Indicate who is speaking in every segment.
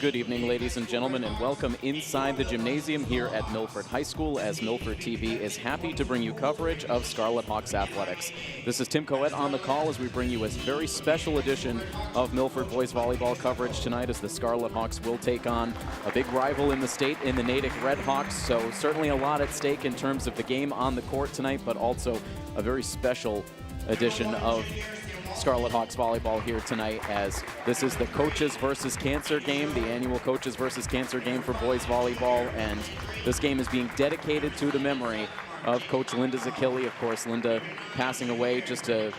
Speaker 1: Good evening, ladies and gentlemen, and welcome inside the gymnasium here at Milford High School as Milford TV is happy to bring you coverage of Scarlet Hawks athletics. This is Tim Coet on the call as we bring you a very special edition of Milford boys volleyball coverage tonight as the Scarlet Hawks will take on a big rival in the state in the Natick Red Hawks. So certainly a lot at stake in terms of the game on the court tonight, but also a very special edition of Scarlet Hawks volleyball here tonight, as this is the Coaches versus Cancer game, the annual Coaches versus Cancer game for boys volleyball, and this game is being dedicated to the memory of Coach Linda Zacchilli. Of course, Linda passing away just a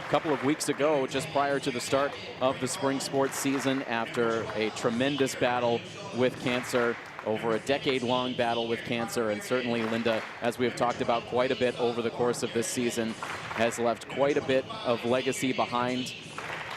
Speaker 1: couple of weeks ago, just prior to the start of the spring sports season after a tremendous battle with cancer, over a decade-long battle with cancer. And certainly Linda, as we have talked about quite a bit over the course of this season, has left quite a bit of legacy behind.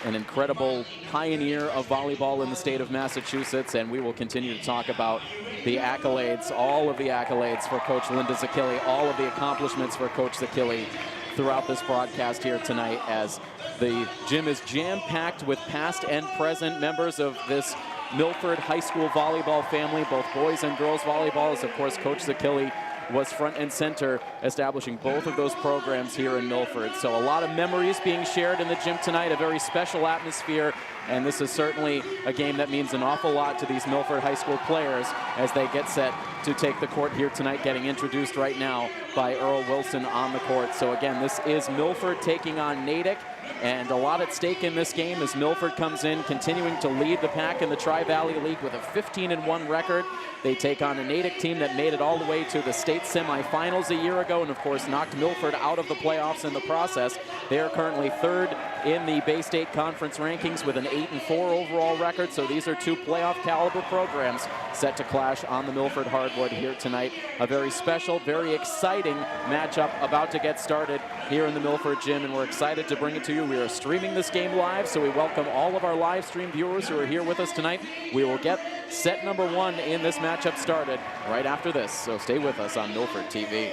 Speaker 1: An incredible pioneer of volleyball in the state of Massachusetts, and we will continue to talk about the accolades, all of the accolades for Coach Linda Zacchilli, all of the accomplishments for Coach Zacchilli throughout this broadcast here tonight, as the gym is jam-packed with past and present members of this Milford High School volleyball family, both boys and girls volleyball, as of course Coach Zacchilli was front and center establishing both of those programs here in Milford. So a lot of memories being shared in the gym tonight, a very special atmosphere, and this is certainly a game that means an awful lot to these Milford High School players as they get set to take the court here tonight, getting introduced right now by Earl Wilson on the court. So again, this is Milford taking on Natick, and a lot at stake in this game as Milford comes in continuing to lead the pack in the Tri-Valley League with a 15-1 record. They take on a Natick team that made it all the way to the state semifinals a year ago and of course knocked Milford out of the playoffs in the process. They are currently third in the Bay State Conference rankings with an 8-4 overall record. So these are two playoff caliber programs set to clash on the Milford hardwood here tonight. A very special, very exciting matchup about to get started here in the Milford gym, and we're excited to bring it to you. We are streaming this game live, so we welcome all of our live stream viewers who are here with us tonight. We will get set number one in this matchup started right after this, so stay with us on Milford TV.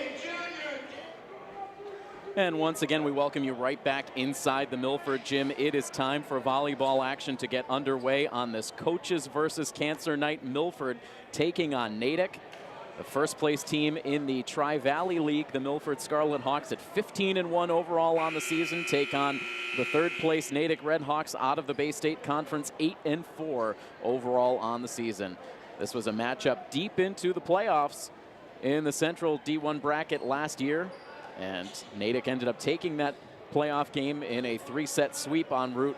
Speaker 1: And once again, we welcome you right back inside the Milford gym. It is time for volleyball action to get underway on this Coaches versus Cancer night. Milford taking on Natick, the first place team in the Tri-Valley League. The Milford Scarlet Hawks at 15-1 overall on the season take on the third place Natick Red Hawks out of the Bay State Conference, 8-4 overall on the season. This was a matchup deep into the playoffs in the Central D1 bracket last year, and Natick ended up taking that playoff game in a 3-set sweep en route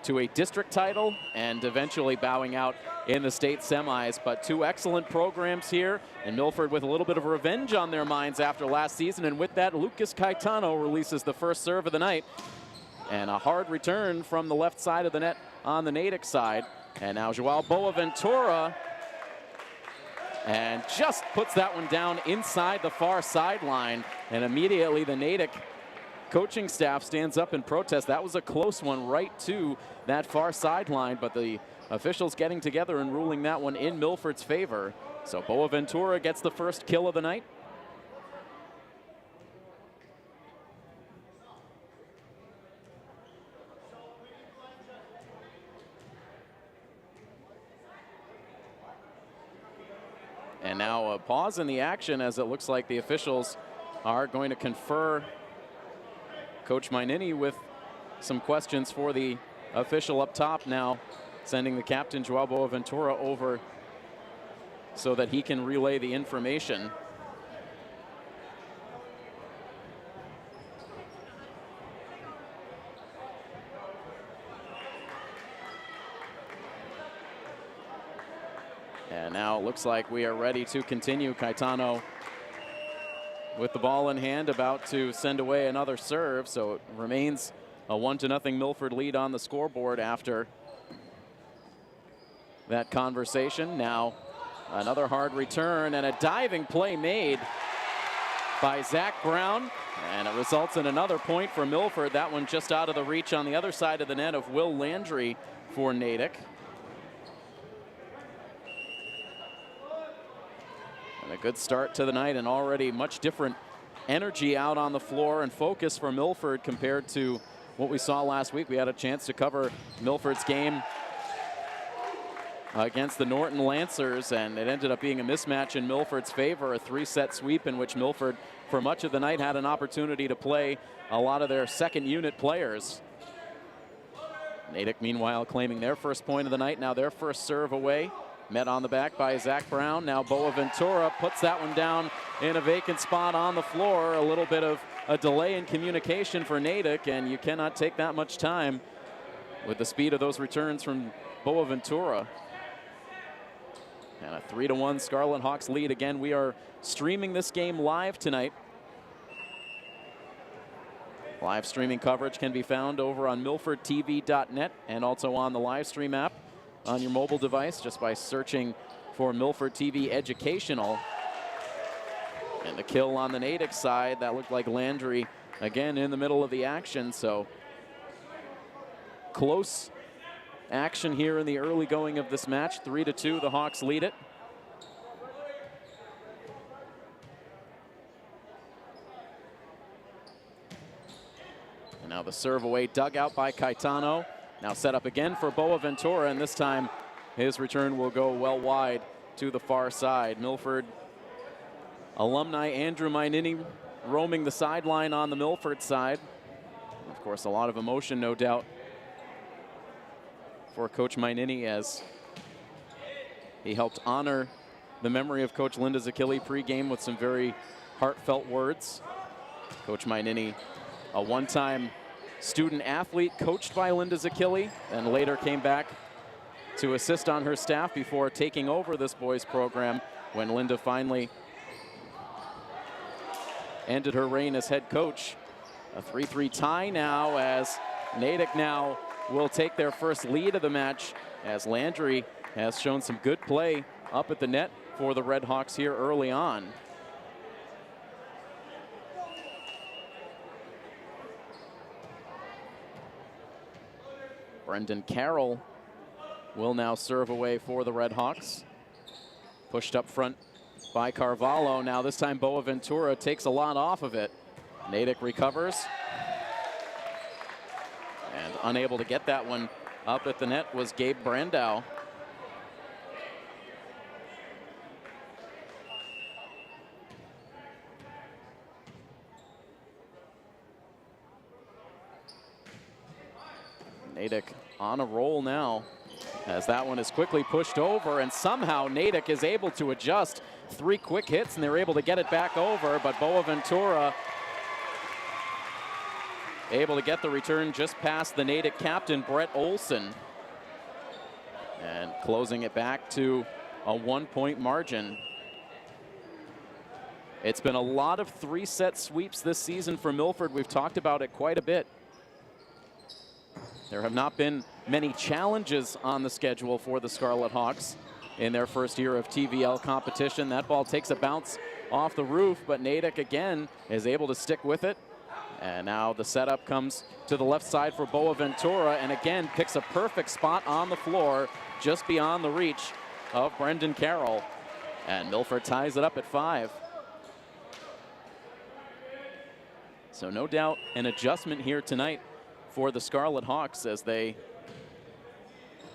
Speaker 1: to a district title and eventually bowing out in the state semis. But two excellent programs here, and Milford with a little bit of revenge on their minds after last season. And with that, Lucas Caetano releases the first serve of the night, and a hard return from the left side of the net on the Natick side. And now Joao Boaventura, and just puts that one down inside the far sideline, and immediately the Natick coaching staff stands up in protest. That was a close one right to that far sideline, but the officials getting together and ruling that one in Milford's favor. So Boaventura gets the first kill of the night. And now a pause in the action as it looks like the officials are going to confer Coach Mainini with some questions for the official up top now, sending the captain Joao Boaventura over so that he can relay the information. And now it looks like we are ready to continue. Caetano with the ball in hand, about to send away another serve. So it remains a 1-0 Milford lead on the scoreboard after that conversation. Now another hard return and a diving play made by Zach Brown, and it results in another point for Milford. That one just out of the reach on the other side of the net of Will Landry for Natick. And a good start to the night, and already much different energy out on the floor and focus for Milford compared to what we saw last week. We had a chance to cover Milford's game against the Norton Lancers, and it ended up being a mismatch in Milford's favor, a 3-set sweep in which Milford, for much of the night, had an opportunity to play a lot of their second unit players. Natick, meanwhile, claiming their first point of the night. Now their first serve away. Met on the back by Zach Brown. Now Boaventura puts that one down in a vacant spot on the floor. A little bit of a delay in communication for Natick, and you cannot take that much time with the speed of those returns from Boaventura. And a 3-1 Scarlet Hawks lead. Again, we are streaming this game live tonight. Live streaming coverage can be found over on milfordtv.net and also on the live stream app on your mobile device just by searching for Milford TV Educational. And the kill on the Natick side, that looked like Landry again in the middle of the action. So close action here in the early going of this match. 3-2, the Hawks lead it. And now the serve away, dug out by Caetano. Now set up again for Boaventura, and this time his return will go well wide to the far side. Milford alumni Andrew Mainini roaming the sideline on the Milford side. Of course, a lot of emotion, no doubt, for Coach Mainini as he helped honor the memory of Coach Linda Zacchilli pregame with some very heartfelt words. Coach Mainini, a one-time student athlete coached by Linda Zacchilli, and later came back to assist on her staff before taking over this boys program when Linda finally ended her reign as head coach. A 3-3 tie now as Natick now will take their first lead of the match as Landry has shown some good play up at the net for the Red Hawks here early on. Brendan Carroll will now serve away for the Red Hawks. Pushed up front by Carvalho. Now this time Boaventura takes a lot off of it. Natick recovers. And unable to get that one up at the net was Gabe Brandow. Natick on a roll now as that one is quickly pushed over, and somehow Natick is able to adjust. 3 quick hits and they're able to get it back over, but Boaventura able to get the return just past the Natick captain, Brett Olson, and closing it back to a 1-point margin. It's been a lot of 3-set sweeps this season for Milford. We've talked about it quite a bit. There have not been many challenges on the schedule for the Scarlet Hawks in their first year of TVL competition. That ball takes a bounce off the roof, but Natick again is able to stick with it. And now the setup comes to the left side for Boaventura, and again picks a perfect spot on the floor just beyond the reach of Brendan Carroll. And Milford ties it up at 5. So no doubt an adjustment here tonight for the Scarlet Hawks as they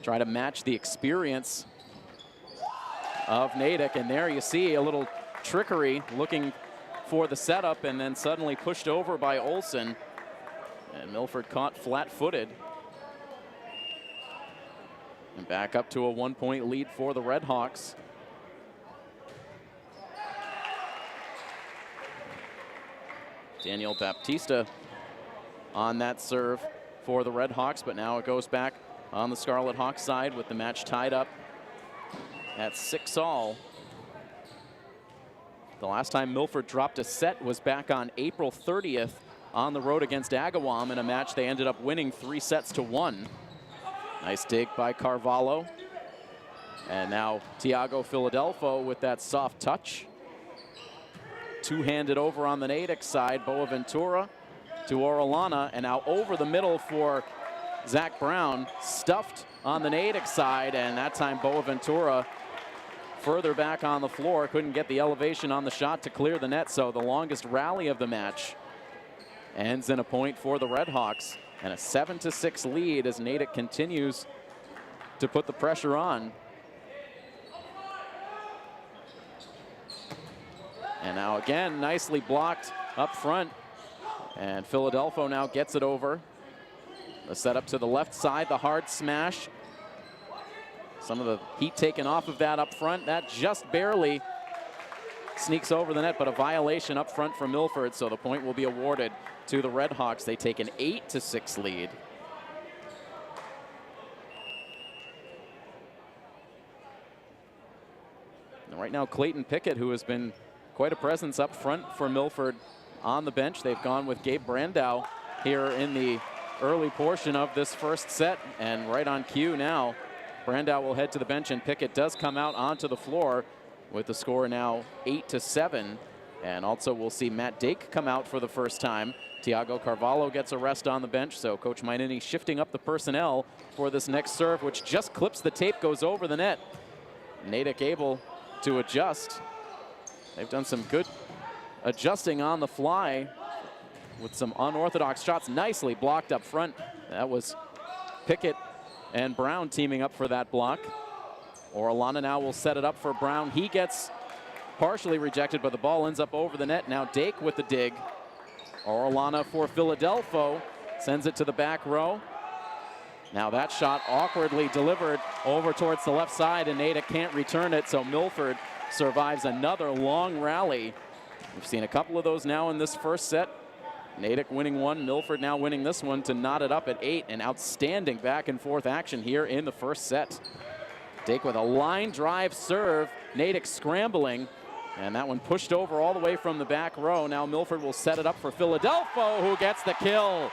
Speaker 1: try to match the experience of Natick. And there you see a little trickery looking for the setup and then suddenly pushed over by Olson. And Milford caught flat-footed. And back up to a 1-point lead for the Red Hawks. Daniel Baptista on that serve for the Red Hawks, but now it goes back on the Scarlet Hawks side with the match tied up at 6-all. The last time Milford dropped a set was back on April 30th on the road against Agawam in a match they ended up winning 3-1. Nice dig by Carvalho. And now Tiago Philadelphia with that soft touch. Two-handed over on the Natick side, Boaventura to Orellana, and now over the middle for Zach Brown, stuffed on the Natick side, and that time Boaventura further back on the floor, couldn't get the elevation on the shot to clear the net, so the longest rally of the match ends in a point for the Red Hawks, and a 7-6 lead as Natick continues to put the pressure on. And now again, nicely blocked up front. And Philadelphia now gets it over. The setup to the left side, the hard smash. Some of the heat taken off of that up front. That just barely sneaks over the net, but a violation up front for Milford, so the point will be awarded to the Red Hawks. They take an 8-6 lead. And right now, Clayton Pickett, who has been quite a presence up front for Milford on the bench. They've gone with Gabe Brandow here in the early portion of this first set, and right on cue now, Brandow will head to the bench, and Pickett does come out onto the floor with the score now 8-7. And also we'll see Matt Dake come out for the first time. Tiago Carvalho gets a rest on the bench, so Coach Mainini shifting up the personnel for this next serve, which just clips the tape, goes over the net. Natick able to adjust. They've done some good adjusting on the fly with some unorthodox shots, nicely blocked up front. That was Pickett and Brown teaming up for that block. Orellana now will set it up for Brown. He gets partially rejected, but the ball ends up over the net. Now Dake with the dig. Orellana for Philadelphia, sends it to the back row. Now that shot awkwardly delivered over towards the left side, and Natick can't return it, so Milford survives another long rally. We've seen a couple of those now in this first set. Natick winning one, Milford now winning this one to knot it up at 8. An outstanding back and forth action here in the first set. Dake with a line drive serve, Natick scrambling, and that one pushed over all the way from the back row. Now Milford will set it up for Philadelphia, who gets the kill.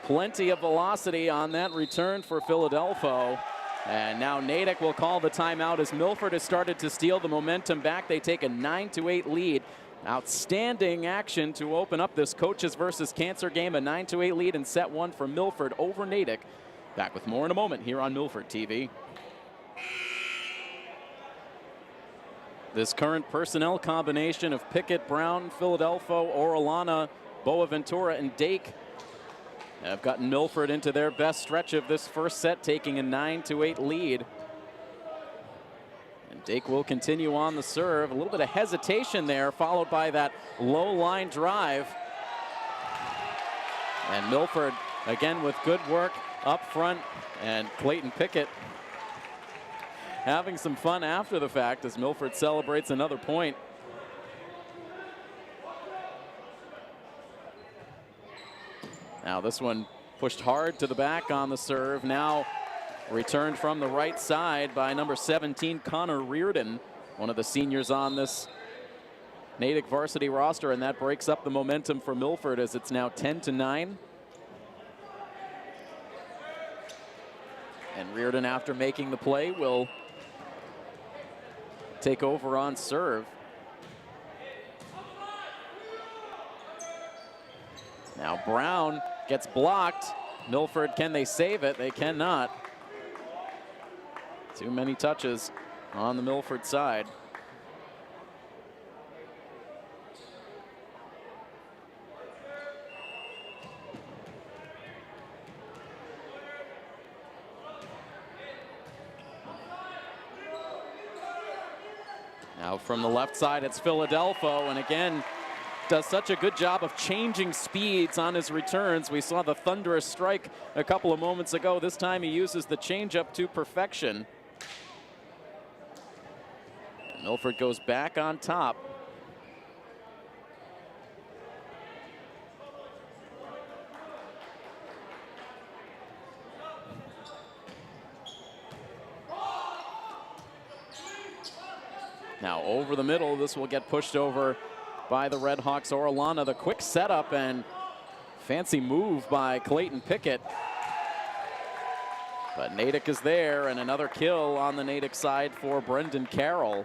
Speaker 1: Plenty of velocity on that return for Philadelphia. And now Natick will call the timeout as Milford has started to steal the momentum back. They take a 9-8 lead. Outstanding action to open up this Coaches versus Cancer game. A 9-8 lead in set one for Milford over Natick. Back with more in a moment here on Milford TV. This current personnel combination of Pickett, Brown, Philadelphia, Orellana, Boaventura, and Dake have gotten Milford into their best stretch of this first set, taking a 9-8 lead. And Dake will continue on the serve. A little bit of hesitation there, followed by that low line drive. And Milford, again, with good work up front, and Clayton Pickett having some fun after the fact as Milford celebrates another point. Now this one pushed hard to the back on the serve. Now returned from the right side by number 17, Connor Reardon, one of the seniors on this Natick varsity roster, and that breaks up the momentum for Milford as it's now 10-9. And Reardon, after making the play, will take over on serve. Now Brown gets blocked. Milford, can they save it? They cannot. Too many touches on the Milford side. Now from the left side, it's Philadelphia, and again, does such a good job of changing speeds on his returns. We saw the thunderous strike a couple of moments ago. This time he uses the changeup to perfection. And Milford goes back on top. Now over the middle, this will get pushed over by the Red Hawks. Orellana, the quick setup and fancy move by Clayton Pickett. But Natick is there, and another kill on the Natick side for Brendan Carroll.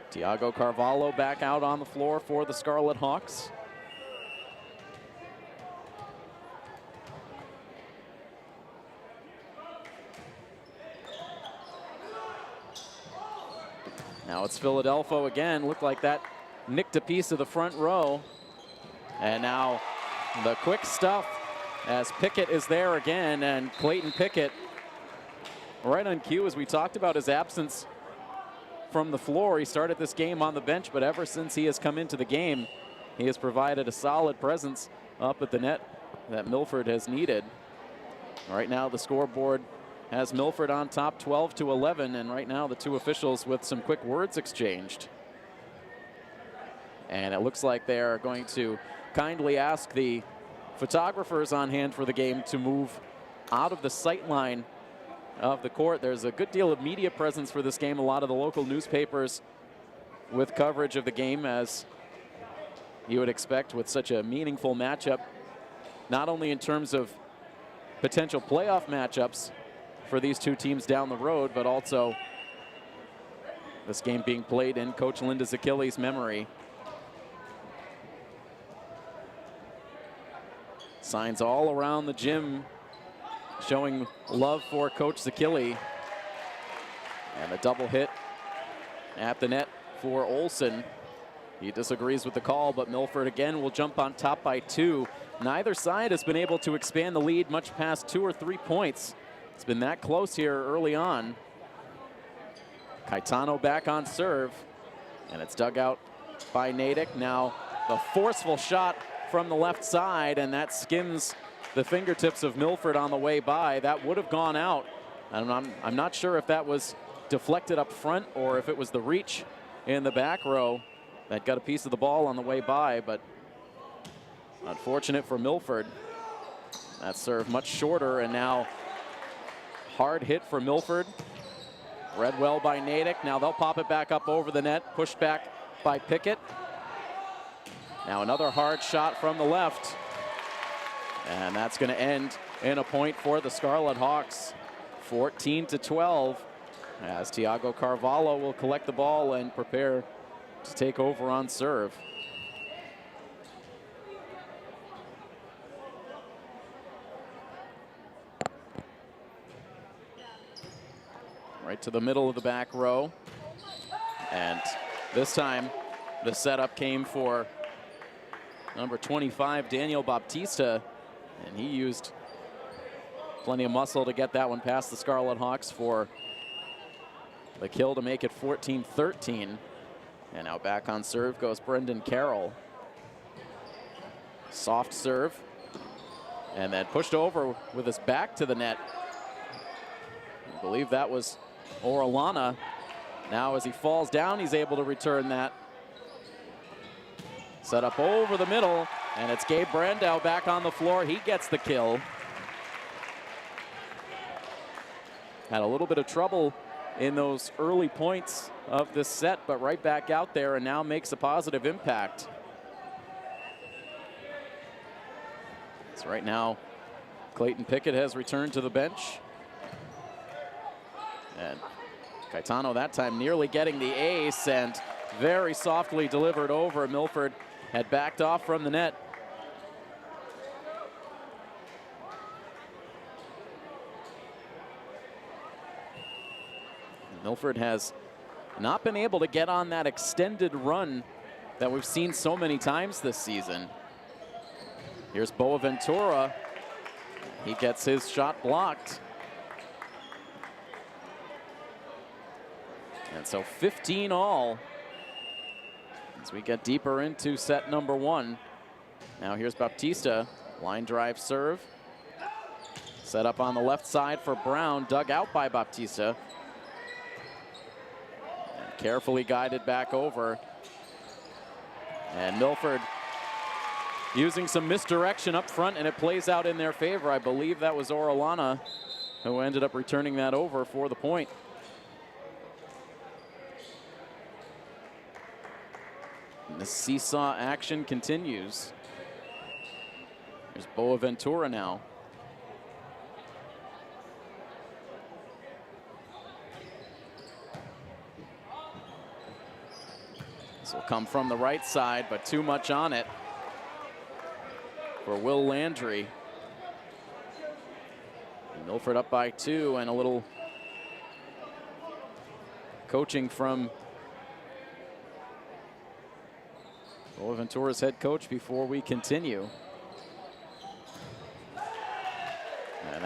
Speaker 1: Tiago Carvalho back out on the floor for the Scarlet Hawks. Now it's Philadelphia again. Looked like that nicked a piece of the front row. And now the quick stuff as Pickett is there again, and Clayton Pickett, right on cue, as we talked about his absence from the floor. He started this game on the bench, but ever since he has come into the game, he has provided a solid presence up at the net that Milford has needed. Right now the scoreboard has Milford on top 12-11, and right now the two officials with some quick words exchanged. And it looks like they're going to kindly ask the photographers on hand for the game to move out of the sight line of the court. There's a good deal of media presence for this game. A lot of the local newspapers with coverage of the game, as you would expect with such a meaningful matchup, not only in terms of potential playoff matchups for these two teams down the road, but also this game being played in Coach Linda Zacchilli's memory. Signs all around the gym showing love for Coach Zacchilli. And a double hit at the net for Olsen. He disagrees with the call, but Milford again will jump on top by 2. Neither side has been able to expand the lead much past 2 or 3 points. It's been that close here early on. Caetano back on serve, and it's dug out by Natick. Now the forceful shot from the left side, and that skims the fingertips of Milford on the way by. That would have gone out. And I'm not sure if that was deflected up front or if it was the reach in the back row that got a piece of the ball on the way by, but unfortunate for Milford. That serve much shorter, and now hard hit for Milford. Read well by Natick. Now they'll pop it back up over the net, pushed back by Pickett. Now another hard shot from the left, and that's going to end in a point for the Scarlet Hawks. 14-12, as Tiago Carvalho will collect the ball and prepare to take over on serve. Right to the middle of the back row. And this time the setup came for number 25, Daniel Baptista, and he used plenty of muscle to get that one past the Scarlet Hawks for the kill to make it 14-13. And now back on serve goes Brendan Carroll. Soft serve, and then pushed over with his back to the net. I believe that was Orellana. Now as he falls down, he's able to return that. Set up over the middle, and it's Gabe Brandow back on the floor. He gets the kill. Had a little bit of trouble in those early points of this set, but right back out there and now makes a positive impact. So right now, Clayton Pickett has returned to the bench. And Caetano that time nearly getting the ace, and very softly delivered over. Milford had backed off from the net. Milford has not been able to get on that extended run that we've seen so many times this season. Here's Boaventura. He gets his shot blocked. And so 15 all as we get deeper into set number 1. Now here's Baptista, line drive serve. Set up on the left side for Brown, dug out by Baptista. And carefully guided back over. And Milford using some misdirection up front, and it plays out in their favor. I believe that was Orellana who ended up returning that over for the point. And the seesaw action continues. There's Boaventura now. This will come from the right side, but too much on it for Will Landry. Milford up by 2, and a little coaching from Boaventura's head coach before we continue.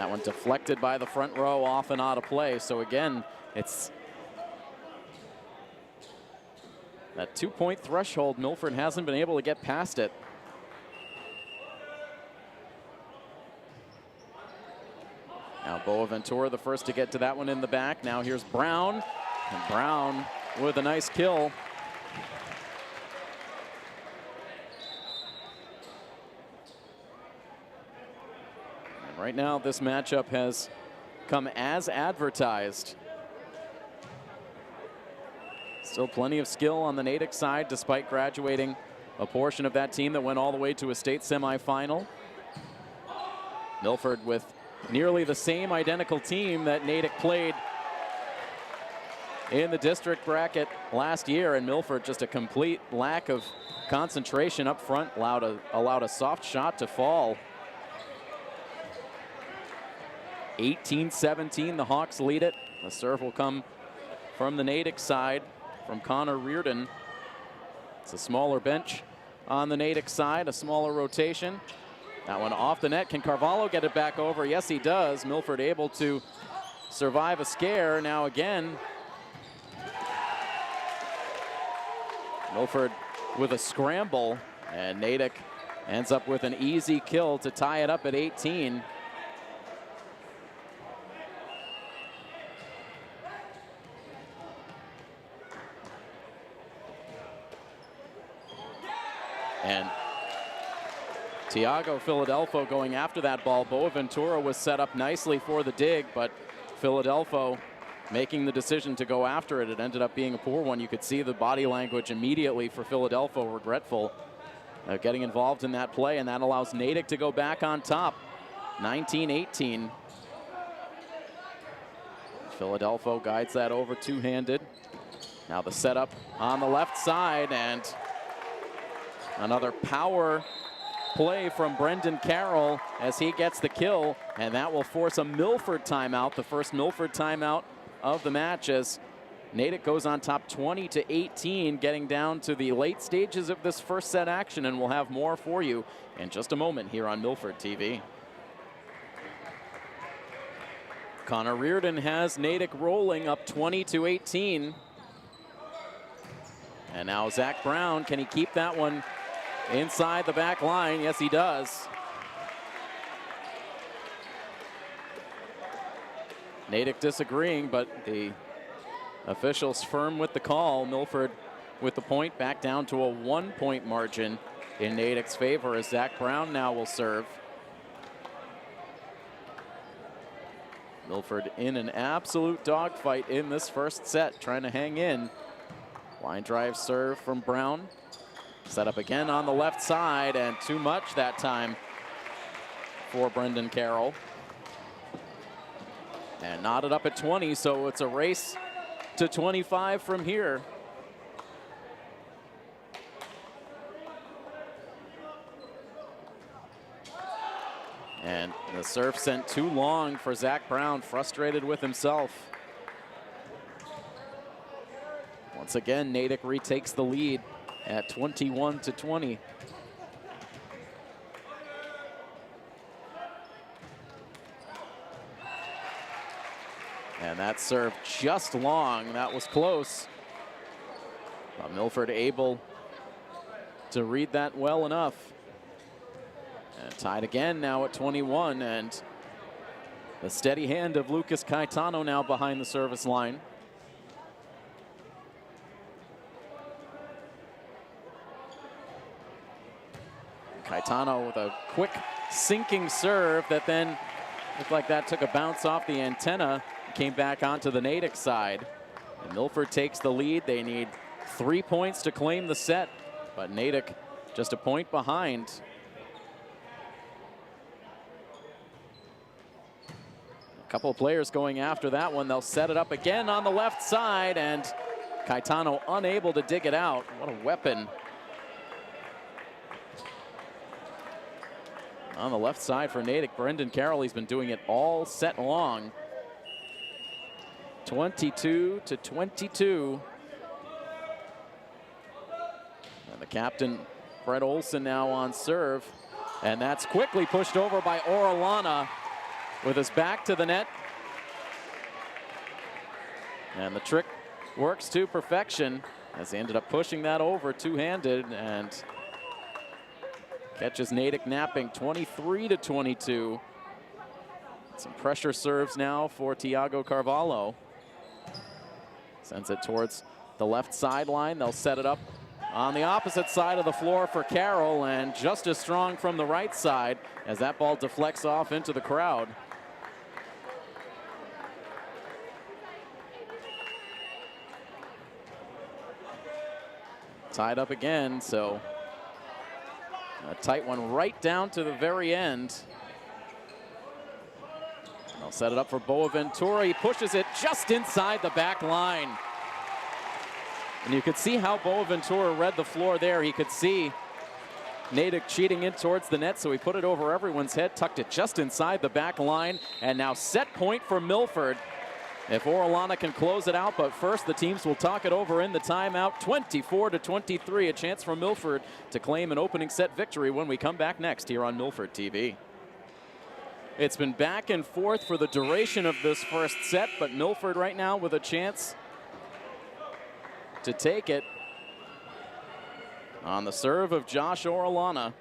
Speaker 1: That one deflected by the front row, off and out of play. So again, it's that 2-point threshold. Milford hasn't been able to get past it. Now Boaventura, the first to get to that one in the back. Now here's Brown, and Brown with a nice kill. And right now, this matchup has come as advertised. Still plenty of skill on the Natick side, despite graduating a portion of that team that went all the way to a state semifinal. Milford with nearly the same identical team that Natick played in the district bracket last year, and Milford just a complete lack of concentration up front, allowed a soft shot to fall. 18-17, the Hawks lead it. The serve will come from the Natick side, from Connor Reardon. It's a smaller bench on the Natick side, a smaller rotation. That one off the net. Can Carvalho get it back over? Yes, he does. Milford able to survive a scare. Now again, Milford with a scramble, and Natick ends up with an easy kill to tie it up at 18. And Tiago Philadelphio going after that ball. Boaventura was set up nicely for the dig, but Philadelphio making the decision to go after it. It ended up being a poor one. You could see the body language immediately for Philadelphia, regretful getting involved in that play, and that allows Natick to go back on top, 19-18. Philadelphia guides that over two-handed. Now the setup on the left side, and another power play from Brendan Carroll as he gets the kill, and that will force a Milford timeout, the first Milford timeout of the match, as Natick goes on top 20-18, getting down to the late stages of this first set action, and we'll have more for you in just a moment here on Milford TV. Connor Reardon has Natick rolling up 20-18. And now Zach Brown, can he keep that one inside the back line? Yes, he does. Natick disagreeing, but the officials firm with the call. Milford with the point, back down to a 1-point margin in Natick's favor, as Zach Brown now will serve. Milford in an absolute dogfight in this first set, trying to hang in. Line drive serve from Brown. Set up again on the left side, and too much that time for Brendan Carroll. And knotted up at 20, so it's a race to 25 from here. And the serve sent too long for Zach Brown, frustrated with himself. Once again, Natick retakes the lead at 21-20. And that serve just long. That was close. But Milford able to read that well enough. And tied again now at 21. And the steady hand of Lucas Caetano now behind the service line. Caetano with a quick sinking serve that then looked like that took a bounce off the antenna, came back onto the Natick side. And Milford takes the lead. They need 3 points to claim the set, but Natick just a point behind. A couple of players going after that one. They'll set it up again on the left side, and Caetano unable to dig it out. What a weapon. On the left side for Natick, Brendan Carroll, he's been doing it all set long. 22-22. And the captain, Fred Olson, now on serve. And that's quickly pushed over by Orellana. with his back to the net. And the trick works to perfection as he ended up pushing that over two-handed and catches Natick napping 23-22. Some pressure serves now for Tiago Carvalho. Sends it towards the left sideline. They'll set it up on the opposite side of the floor for Carroll, and just as strong from the right side as that ball deflects off into the crowd. Tied up again, so a tight one right down to the very end. They'll set it up for Boaventura. He pushes it just inside the back line. And you could see how Boaventura read the floor there. He could see Natick cheating in towards the net, so he put it over everyone's head, tucked it just inside the back line, and now set point for Milford. If Orellana can close it out, but first the teams will talk it over in the timeout. 24-23, a chance for Milford to claim an opening set victory when we come back next here on Milford TV. It's been back and forth for the duration of this first set, but Milford right now with a chance to take it on the serve of Josh Orellana.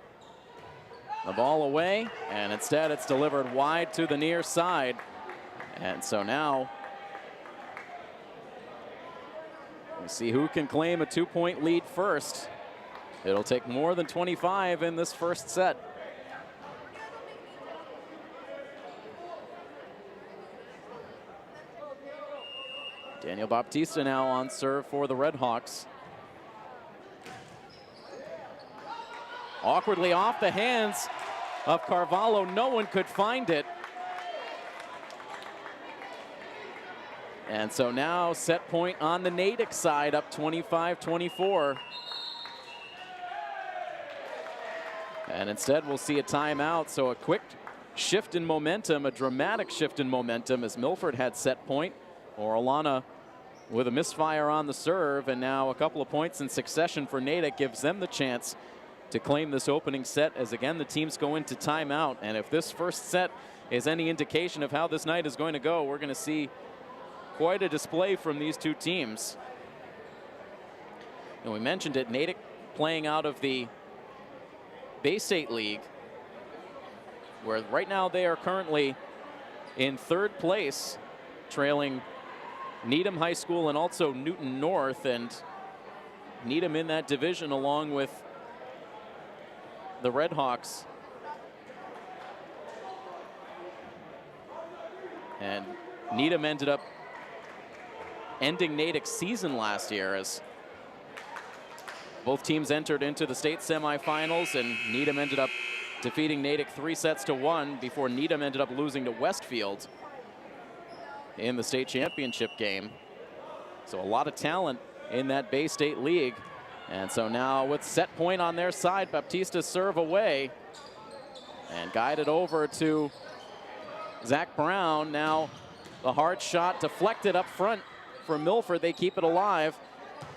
Speaker 1: The ball away, and instead it's delivered wide to the near side. And so now we'll see who can claim a 2-point lead first. It'll take more than 25 in this first set. Daniel Baptista now on serve for the Redhawks. Awkwardly off the hands of Carvalho. No one could find it. And so now set point on the Natick side, up 25-24. And instead we'll see a timeout, so a quick shift in momentum, a dramatic shift in momentum as Milford had set point. Orellana with a misfire on the serve, and now a couple of points in succession for Natick gives them the chance to claim this opening set as again the teams go into timeout. And if this first set is any indication of how this night is going to go, we're going to see quite a display from these two teams. And we mentioned it, Natick playing out of the Bay State League, where right now they are currently in third place, trailing Needham High School and also Newton North, and Needham in that division along with the Redhawks. And Needham ended up ending Natick's season last year as both teams entered into the state semifinals, and Needham ended up defeating Natick 3-1 before Needham ended up losing to Westfield in the state championship game. So a lot of talent in that Bay State League. And so now with set point on their side, Baptista serve away and guided over to Zach Brown. Now the hard shot deflected up front for Milford. They keep it alive.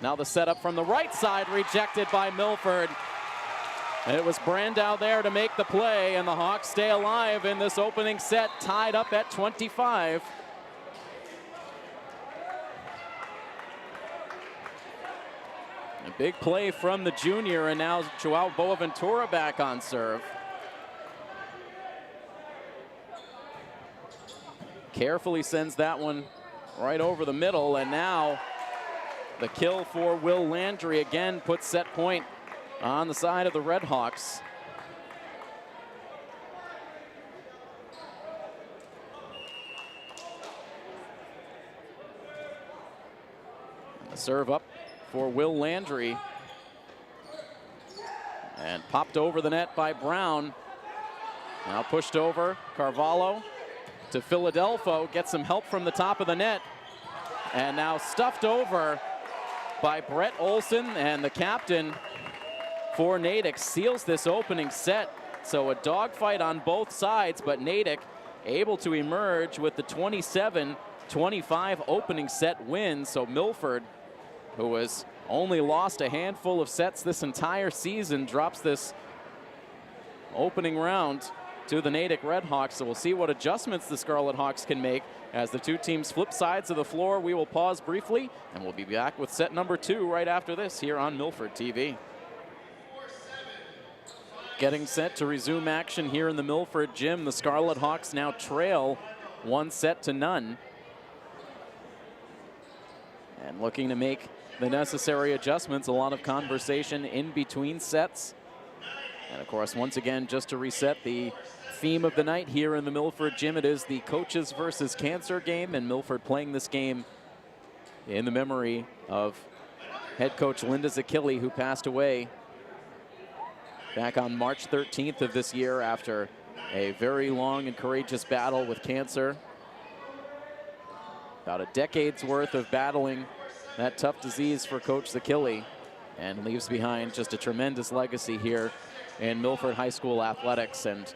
Speaker 1: Now the setup from the right side rejected by Milford. And it was Brandow there to make the play, and the Hawks stay alive in this opening set, tied up at 25. A big play from the junior, and now Joao Boaventura back on serve. Carefully sends that one right over the middle, and now the kill for Will Landry again puts set point on the side of the Redhawks. The serve up for Will Landry, and popped over the net by Brown. Now pushed over, Carvalho to Philadelphia, gets some help from the top of the net, and now stuffed over by Brett Olson, and the captain for Natick seals this opening set. So a dogfight on both sides, but Natick able to emerge with the 27-25 opening set win. So Milford, who has only lost a handful of sets this entire season, drops this opening round to the Natick Redhawks. So we'll see what adjustments the Scarlet Hawks can make as the two teams flip sides of the floor. We will pause briefly, and we'll be back with set number 2 right after this here on Milford TV. Getting set to resume action here in the Milford gym. The Scarlet Hawks now trail 1-0. And looking to make the necessary adjustments. A lot of conversation in between sets. And of course, once again, just to reset the theme of the night here in the Milford gym, it is the Coaches versus Cancer game, and Milford playing this game in the memory of head coach Linda Zacchilli, who passed away back on March 13th of this year after a very long and courageous battle with cancer. About a decade's worth of battling that tough disease for Coach Zacchilli, and leaves behind just a tremendous legacy here in Milford High School athletics. And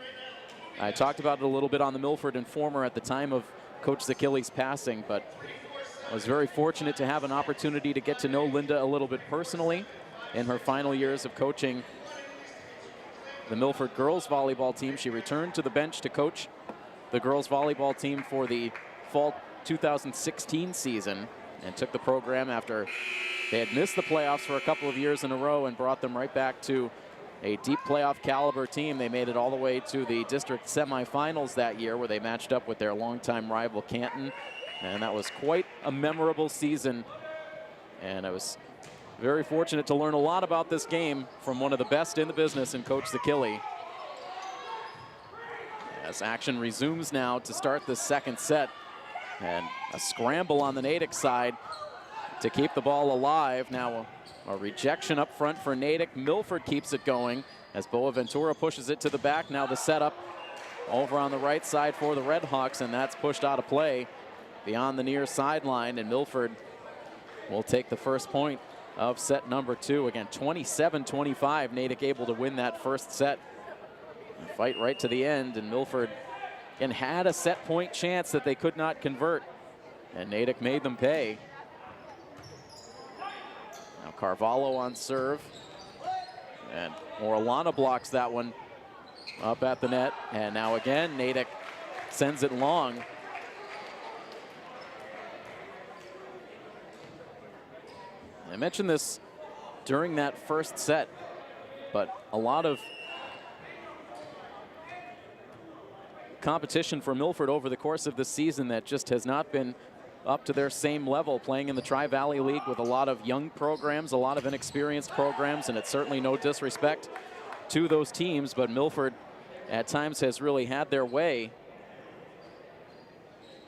Speaker 1: I talked about it a little bit on the Milford Informer at the time of Coach Zacchilli's passing, but I was very fortunate to have an opportunity to get to know Linda a little bit personally in her final years of coaching the Milford girls volleyball team. She returned to the bench to coach the girls volleyball team for the fall 2016 season, and took the program after they had missed the playoffs for a couple of years in a row and brought them right back to a deep playoff caliber team. They made it all the way to the district semifinals that year, where they matched up with their longtime rival Canton, and that was quite a memorable season. And I was very fortunate to learn a lot about this game from one of the best in the business in Coach Zacchilli. As action resumes now to start the second set, and a scramble on the Natick side to keep the ball alive. Now a rejection up front for Natick. Milford keeps it going as Boaventura pushes it to the back. Now the setup over on the right side for the Redhawks, and that's pushed out of play beyond the near sideline, and Milford will take the first point of set number 2. Again, 27-25. Natick able to win that first set. And fight right to the end, and Milford and had a set point chance that they could not convert, and Natick made them pay. Now Carvalho on serve, and Orellana blocks that one up at the net, and now again Natick sends it long. I mentioned this during that first set, but a lot of competition for Milford over the course of the season that just has not been up to their same level, playing in the Tri-Valley League with a lot of young programs, a lot of inexperienced programs, and it's certainly no disrespect to those teams, but Milford at times has really had their way.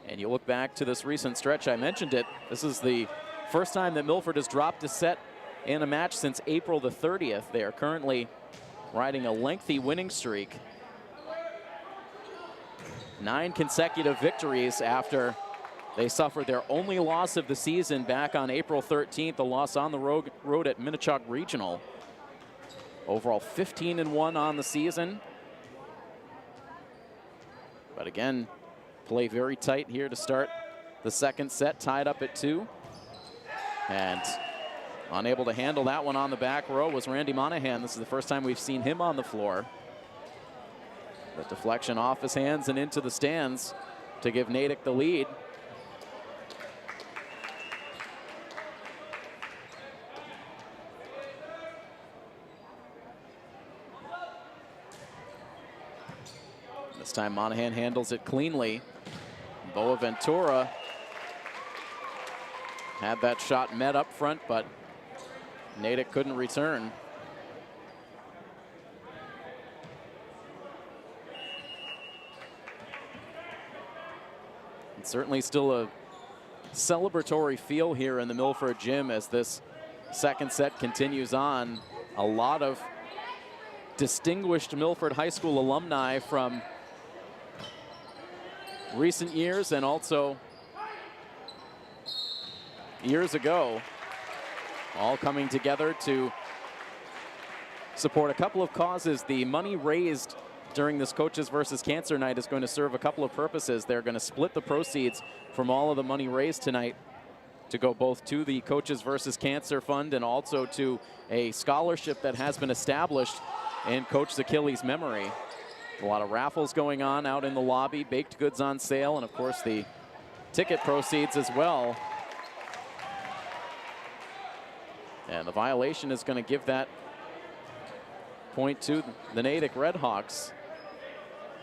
Speaker 1: And you look back to this recent stretch, I mentioned it, this is the first time that Milford has dropped a set in a match since April the 30th. They are currently riding a lengthy winning streak. 9 consecutive victories after they suffered their only loss of the season back on April 13th, a loss on the road at Natick Regional. Overall 15-1 on the season. But again, play very tight here to start the second set, tied up at 2. And unable to handle that one on the back row was Randy Monahan. This is the first time we've seen him on the floor. The deflection off his hands and into the stands to give Natick the lead. This time Monahan handles it cleanly. Boaventura had that shot met up front, but Natick couldn't return. And certainly still a celebratory feel here in the Milford gym as this second set continues on. A lot of distinguished Milford High School alumni from recent years and also years ago, all coming together to support a couple of causes. The money raised during this Coaches versus Cancer night is going to serve a couple of purposes. They're going to split the proceeds from all of the money raised tonight to go both to the Coaches versus Cancer Fund and also to a scholarship that has been established in Coach Zacchilli's memory. A lot of raffles going on out in the lobby, baked goods on sale, and of course the ticket proceeds as well. And the violation is going to give that point to the Natick Redhawks,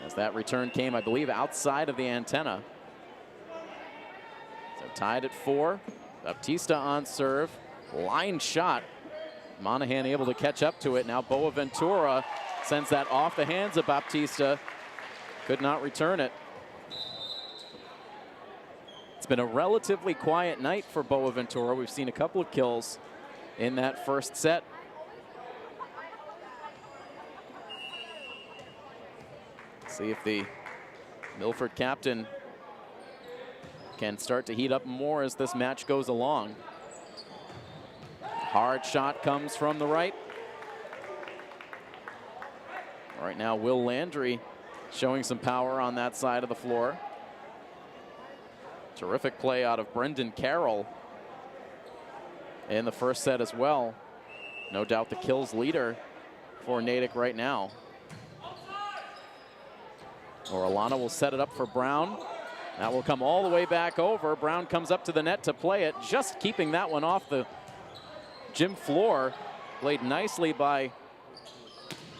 Speaker 1: as that return came, I believe, outside of the antenna. So tied at 4. Baptista on serve. Line shot. Monahan able to catch up to it. Now Boaventura sends that off the hands of Baptista. Could not return it. It's been a relatively quiet night for Boaventura. We've seen a couple of kills in that first set. See if the Milford captain can start to heat up more as this match goes along. Hard shot comes from the right. Right now, Will Landry showing some power on that side of the floor. Terrific play out of Brendan Carroll in the first set as well. No doubt the kills leader for Natick right now. Orellana will set it up for Brown. That will come all the way back over. Brown comes up to the net to play it, just keeping that one off the gym floor. Played nicely by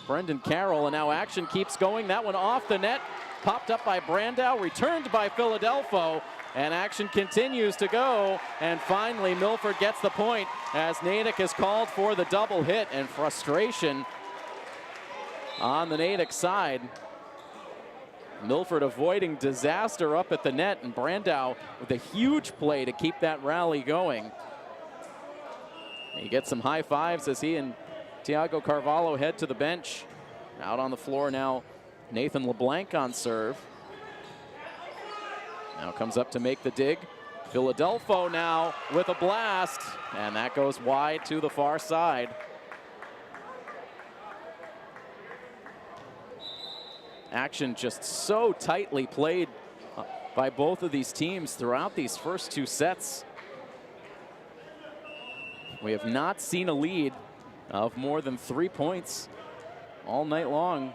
Speaker 1: Brendan Carroll, and now action keeps going. That one off the net, popped up by Brandow, returned by Philadelphia, and action continues to go. And finally, Milford gets the point as Natick has called for the double hit, and frustration on the Natick side. Milford avoiding disaster up at the net, and Brandow with a huge play to keep that rally going. He gets some high fives as he and Tiago Carvalho head to the bench. Out on the floor now, Nathan LeBlanc on serve. Now comes up to make the dig. Philadelphia now with a blast, and that goes wide to the far side. Action just so tightly played by both of these teams throughout these first 2 sets. We have not seen a lead of more than 3 points all night long.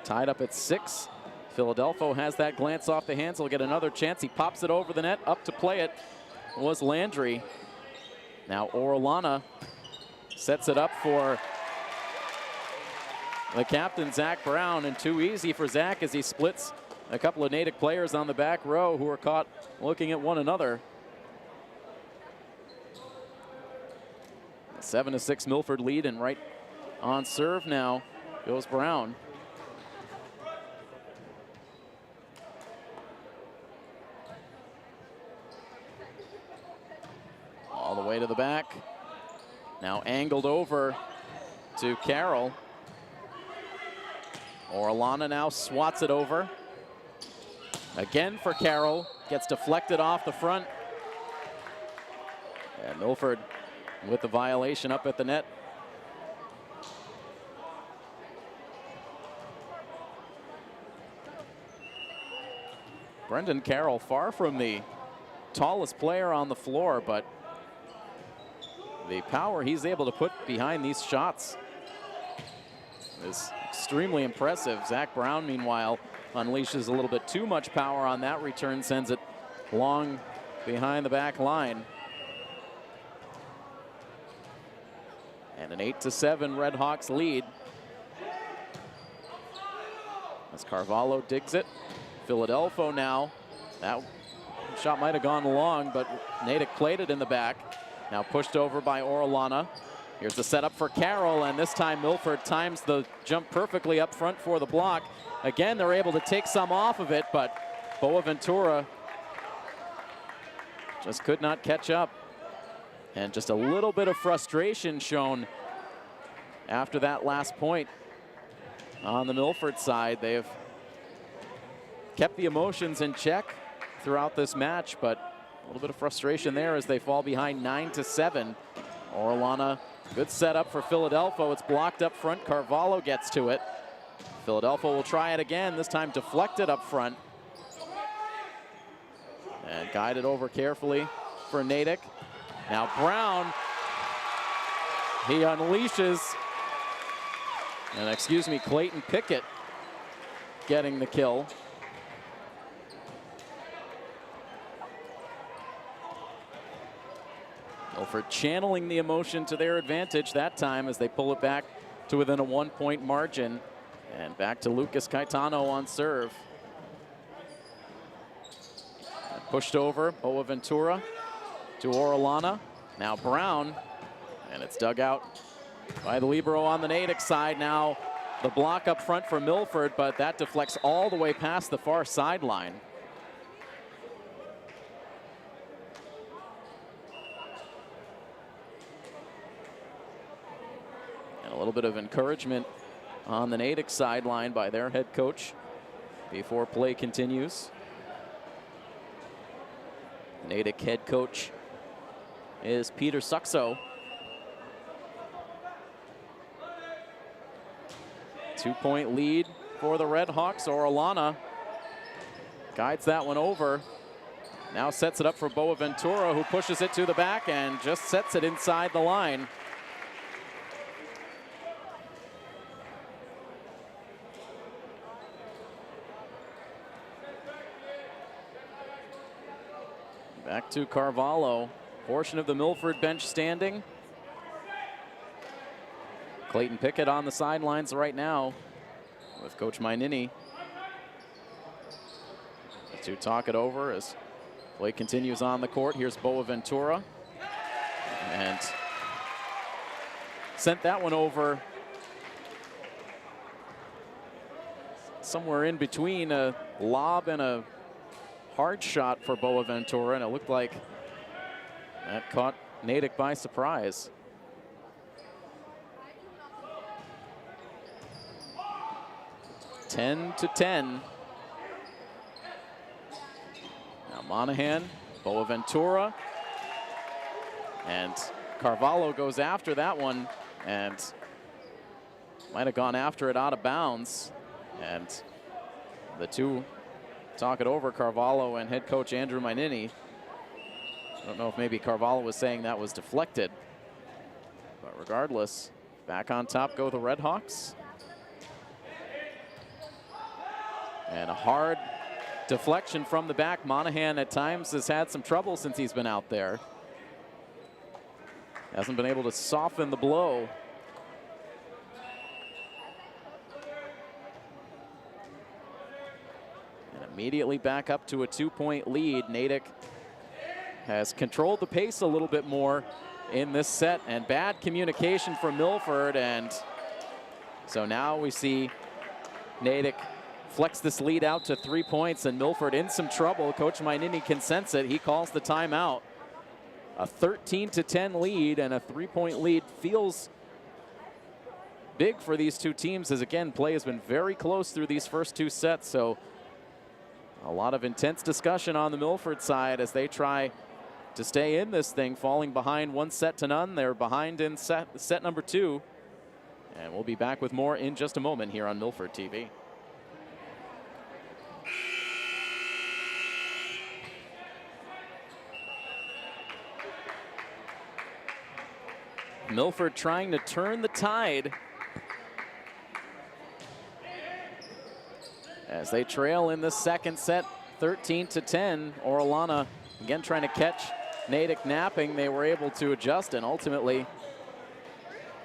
Speaker 1: Tied up at 6. Philadelphia has that glance off the hands. He'll get another chance. He pops it over the net. Up to play it was Landry. Now Orellana sets it up for the captain, Zach Brown, and too easy for Zach as he splits a couple of Natick players on the back row who are caught looking at one another. 7-6 Milford lead, and right on serve now goes Brown. All the way to the back. Now angled over to Carroll. Orellana now swats it over. Again for Carroll. Gets deflected off the front. And Milford with the violation up at the net. Brendan Carroll, far from the tallest player on the floor, but the power he's able to put behind these shots is extremely impressive. Zach Brown, meanwhile, unleashes a little bit too much power on that return, sends it long behind the back line. And an 8-7 Redhawks lead. As Carvalho digs it. Philadelphia now. That shot might have gone long, but Natick played it in the back. Now pushed over by Orellana. Here's the setup for Carroll, and this time Milford times the jump perfectly up front for the block. Again, they're able to take some off of it, but Boaventura just could not catch up. And just a little bit of frustration shown after that last point on the Milford side. They have kept the emotions in check throughout this match, but a little bit of frustration there as they fall behind 9-7. Orellana, good setup for Philadelphia. It's blocked up front. Carvalho gets to it. Philadelphia will try it again, this time deflected up front. And guided over carefully for Natick. Now Brown, he unleashes, and excuse me, Clayton Pickett getting the kill. Milford channeling the emotion to their advantage that time as they pull it back to within a 1-point margin. And back to Lucas Caetano on serve. Pushed over, Boaventura to Orellana. Now Brown, and it's dug out by the libero on the Natick side. Now the block up front for Milford, but that deflects all the way past the far sideline. And a little bit of encouragement on the Natick sideline by their head coach before play continues. Natick head coach is Peter Suxo. 2-point lead for the Red Hawks. Orellana guides that one over. Now sets it up for Boaventura, who pushes it to the back and just sets it inside the line. Back to Carvalho. Portion of the Milford bench standing. Clayton Pickett on the sidelines right now with Coach Mainini to talk it over as play continues on the court. Here's Boaventura. And sent that one over somewhere in between a lob and a hard shot for Boaventura, and it looked like that caught Natick by surprise. Ten to 10. Now Monahan, Boaventura, and Carvalho goes after that one and might have gone after it out of bounds. And the two talk it over, Carvalho and head coach Andrew Mainini. I don't know if maybe Carvalho was saying that was deflected, but regardless, back on top go the Red Hawks. And a hard deflection from the back. Monahan at times has had some trouble since he's been out there. Hasn't been able to soften the blow. Immediately back up to a 2-point lead. Natick has controlled the pace a little bit more in this set, and bad communication from Milford, and so now we see Natick flex this lead out to 3 points, and Milford in some trouble. Coach Mainini can sense it. He calls the timeout. A 13 to 10 lead and a 3-point lead feels big for these two teams, as again play has been very close through these first two sets. So a lot of intense discussion on the Milford side as they try to stay in this thing, falling behind 1-0. They're behind in set number 2. And we'll be back with more in just a moment here on Milford TV. Milford trying to turn the tide as they trail in the second set, 13 to 10. Orellana again trying to catch Natick napping. They were able to adjust, and ultimately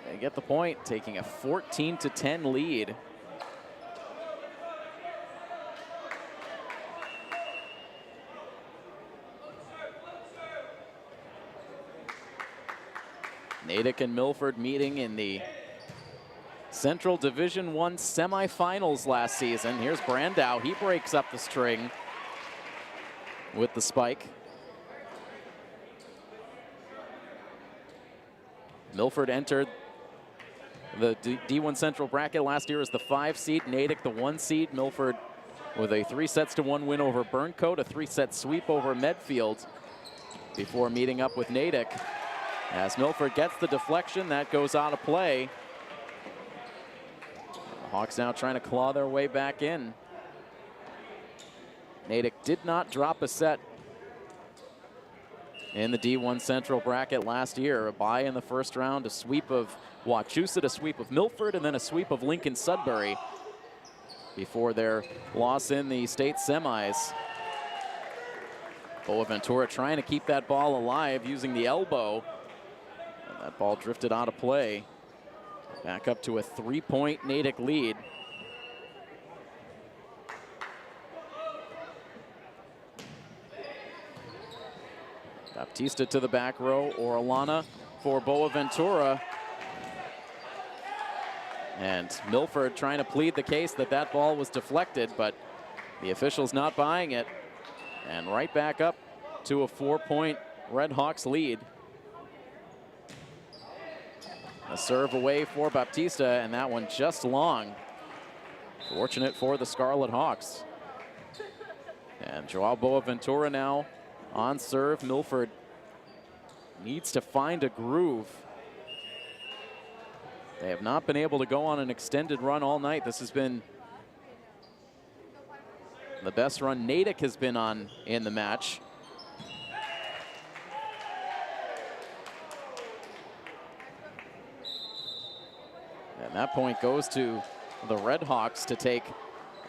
Speaker 1: they get the point, taking a 14 to 10 lead. Natick and Milford meeting in the Central Division I semifinals last season. Here's Brandow. He breaks up the string with the spike. Milford entered the D1 Central bracket last year as the 5 seed. Natick the 1 seed. Milford with a 3-1 win over Burncoat, a 3-set sweep over Medfield before meeting up with Natick. As Milford gets the deflection, that goes out of play. The Hawks now trying to claw their way back in. Natick did not drop a set in the D1 Central bracket last year. A bye in the first round, a sweep of Wachusett, a sweep of Milford, and then a sweep of Lincoln Sudbury. before their loss in the state semis. Boaventura trying to keep that ball alive using the elbow. And that ball drifted out of play. Back up to a 3-point Natick lead. Baptista to the back row, Orellana for Boaventura. And Milford trying to plead the case that that ball was deflected, but the officials not buying it. And right back up to a 4-point Red Hawks lead. A serve away for Baptista, and that one just long. Fortunate for the Scarlet Hawks. And Joao Boaventura now on serve. Milford needs to find a groove. They have not been able to go on an extended run all night. This has been the best run Natick has been on in the match. And that point goes to the Red Hawks to take,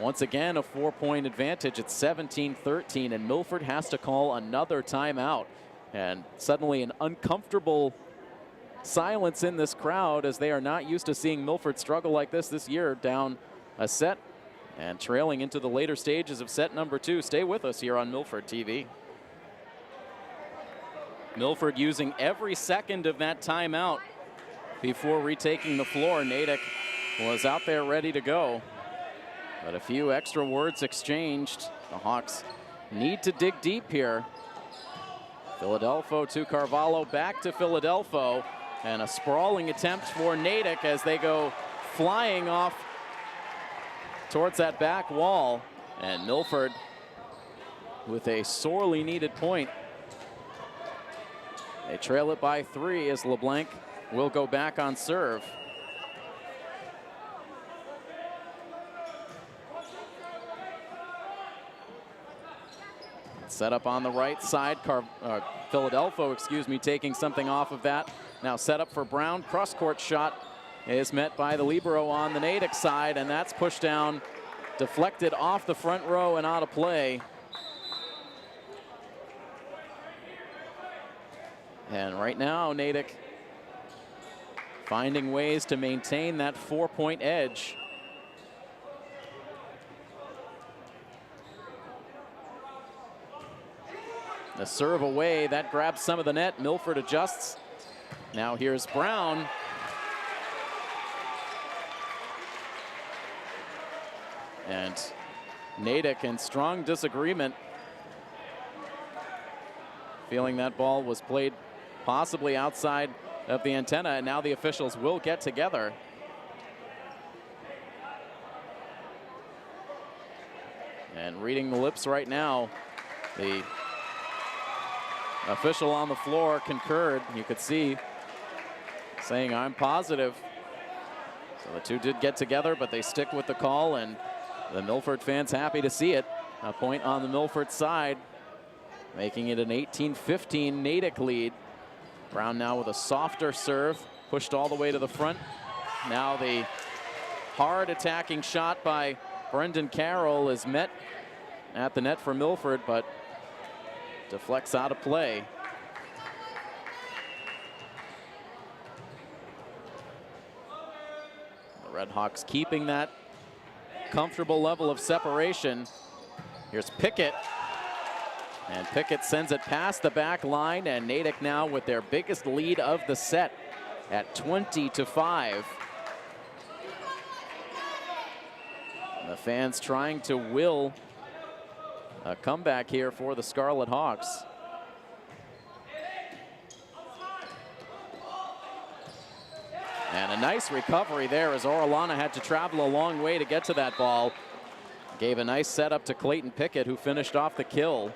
Speaker 1: once again, a 4-point advantage. It's 17-13, and Milford has to call another timeout. And suddenly an uncomfortable silence in this crowd, as they are not used to seeing Milford struggle like this year, down a set and trailing into the later stages of set number 2. Stay with us here on Milford TV. Milford using every second of that timeout before retaking the floor. Natick was out there ready to go, but a few extra words exchanged. The Hawks need to dig deep here. Philadelphia to Carvalho, back to Philadelphia, and a sprawling attempt for Natick as they go flying off towards that back wall. And Milford with a sorely needed point. They trail it by 3 as LeBlanc will go back on serve. Set up on the right side. Philadelphia, taking something off of that. Now set up for Brown. Cross-court shot is met by the libero on the Natick side, and that's pushed down, deflected off the front row and out of play. And right now, Natick finding ways to maintain that 4-point edge. The serve away, that grabs some of the net. Milford adjusts. Now here's Brown. And Natick in strong disagreement, feeling that ball was played possibly outside of the antenna, and now the officials will get together. And reading the lips right now, the official on the floor concurred. You could see saying, "I'm positive." So the two did get together, but they stick with the call, and the Milford fans happy to see it. A point on the Milford side, making it an 18-15 Natick lead. Brown now with a softer serve, pushed all the way to the front. Now the hard attacking shot by Brendan Carroll is met at the net for Milford, but deflects out of play. The Red Hawks keeping that comfortable level of separation. Here's Pickett. And Pickett sends it past the back line, and Natick now with their biggest lead of the set at 20-5. The fans trying to will a comeback here for the Scarlet Hawks. And a nice recovery there as Orellana had to travel a long way to get to that ball. Gave a nice setup to Clayton Pickett, who finished off the kill.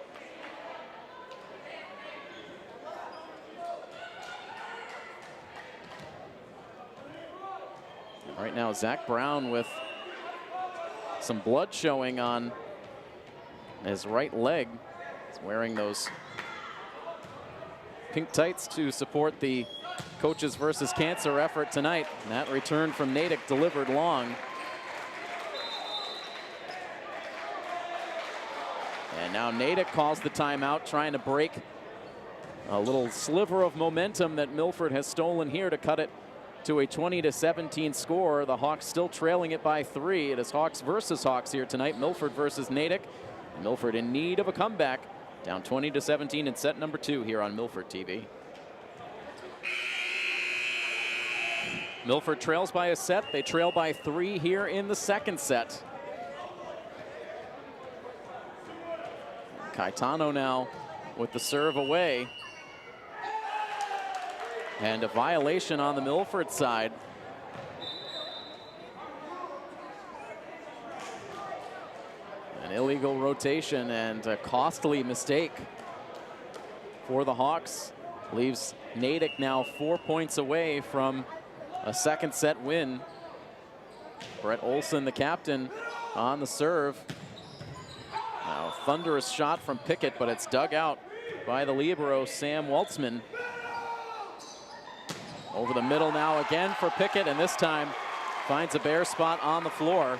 Speaker 1: Right now, Zach Brown with some blood showing on his right leg. He's wearing those pink tights to support the Coaches versus Cancer effort tonight. And that return from Natick delivered long. And now Natick calls the timeout, trying to break a little sliver of momentum that Milford has stolen here to cut it to a 20-17 score. The Hawks still trailing it by 3. It is Hawks versus Hawks here tonight. Milford versus Natick. Milford in need of a comeback. Down 20-17 in set number 2 here on Milford TV. Milford trails by a set. They trail by 3 here in the second set. Caetano now with the serve away. And a violation on the Milford side. An illegal rotation and a costly mistake for the Hawks. Leaves Natick now 4 points away from a second set win. Brett Olson, the captain, on the serve. Now, thunderous shot from Pickett, but it's dug out by the libero, Sam Waltzman. Over the middle now again for Pickett, and this time finds a bare spot on the floor.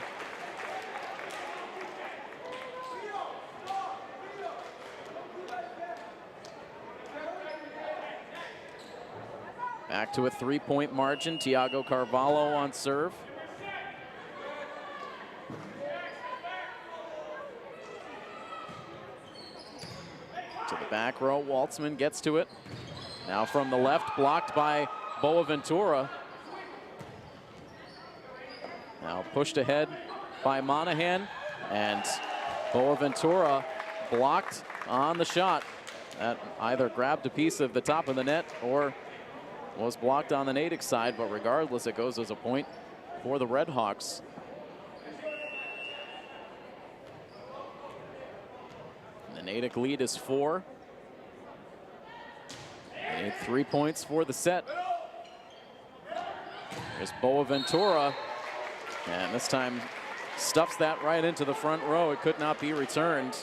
Speaker 1: Back to a 3-point margin. Thiago Carvalho on serve. To the back row, Waltzman gets to it. Now from the left, blocked by Boaventura. Now pushed ahead by Monahan, and Boaventura blocked on the shot. That either grabbed a piece of the top of the net or was blocked on the Natick side, but regardless, it goes as a point for the Red Hawks. The Natick lead is 4. They need 3 points for the set. There's Boaventura, and this time stuffs that right into the front row. It could not be returned.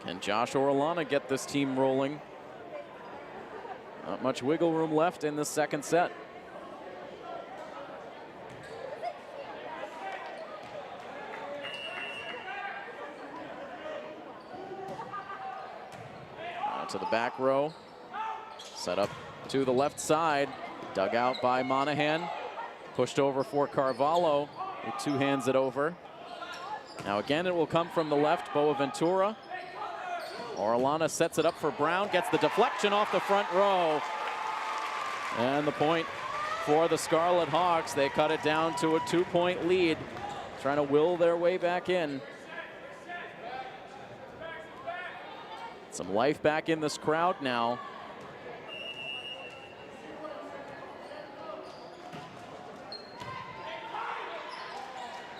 Speaker 1: Can Josh Orellana get this team rolling? Not much wiggle room left in the second set. To the back row, set up to the left side, dug out by Monahan, pushed over for Carvalho, who two-hands it over. Now again, it will come from the left, Boaventura. Orellana sets it up for Brown, gets the deflection off the front row. And the point for the Scarlet Hawks. They cut it down to a 2-point lead, trying to will their way back in. Some life back in this crowd now.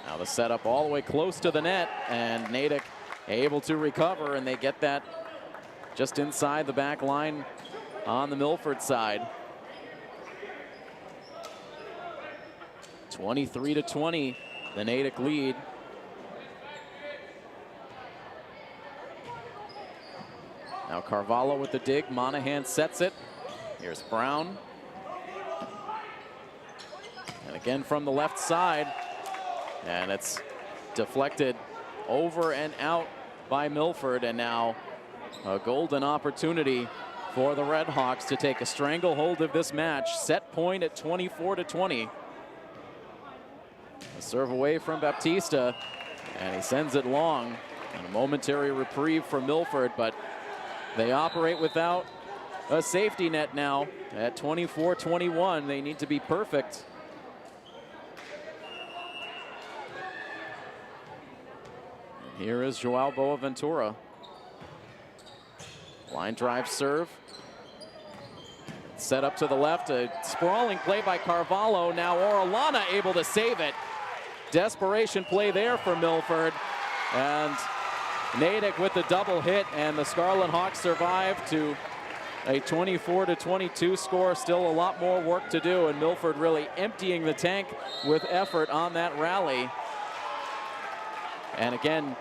Speaker 1: Now the setup all the way close to the net, and Natick able to recover, and they get that just inside the back line on the Milford side. 23-20, the Natick lead. Now Carvalho with the dig, Monahan sets it. Here's Brown. And again from the left side. And it's deflected over and out by Milford. And now a golden opportunity for the Red Hawks to take a stranglehold of this match. Set point at 24-20. A serve away from Baptista, and he sends it long. And a momentary reprieve for Milford, but they operate without a safety net now at 24-21. They need to be perfect. And here is Joao Boaventura. Line drive serve. Set up to the left, a sprawling play by Carvalho. Now Orellana able to save it. Desperation play there for Milford. And Natick with the double hit, and the Scarlet Hawks survive to a 24-22 score. Still a lot more work to do, and Milford really emptying the tank with effort on that rally. And again,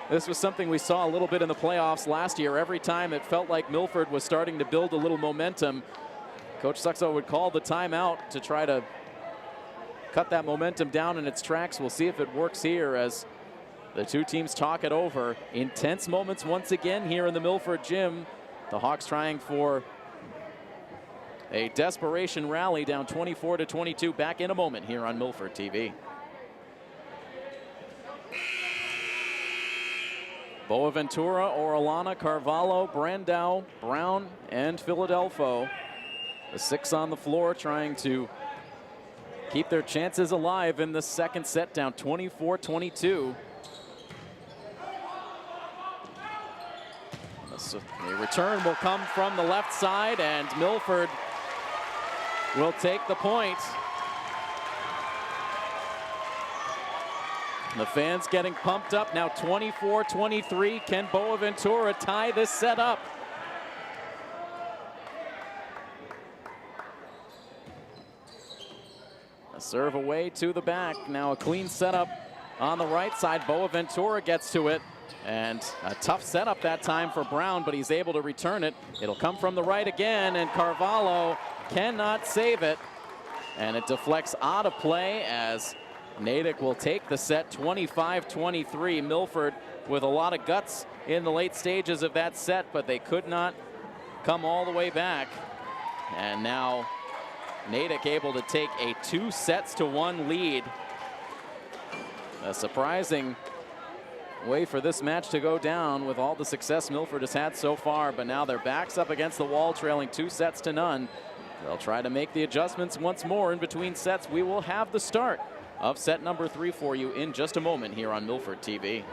Speaker 1: this was something we saw a little bit in the playoffs last year. Every time it felt like Milford was starting to build a little momentum, Coach Suxo would call the timeout to try to cut that momentum down in its tracks. We'll see if it works here as the two teams talk it over. Intense moments once again here in the Milford gym. The Hawks trying for a desperation rally, down 24-22. Back in a moment here on Milford TV. Boaventura, Orellana, Carvalho, Brandau, Brown, and Philadelphia. The 6 on the floor trying to keep their chances alive in the second set, down 24-22. The return will come from the left side, and Milford will take the point. The fans getting pumped up now. 24-23. Can Boaventura tie this set up? A serve away to the back. Now a clean setup on the right side. Boaventura gets to it. And a tough setup that time for Brown, but he's able to return it. It'll come from the right again, and Carvalho cannot save it. And it deflects out of play as Natick will take the set 25-23. Milford with a lot of guts in the late stages of that set, but they could not come all the way back. And now Natick able to take a 2-1 lead. A surprising way for this match to go down with all the success Milford has had so far, but now their backs up against the wall, trailing 2-0. They'll try to make the adjustments once more in between sets. We will have the start of set number 3 for you in just a moment here on Milford TV.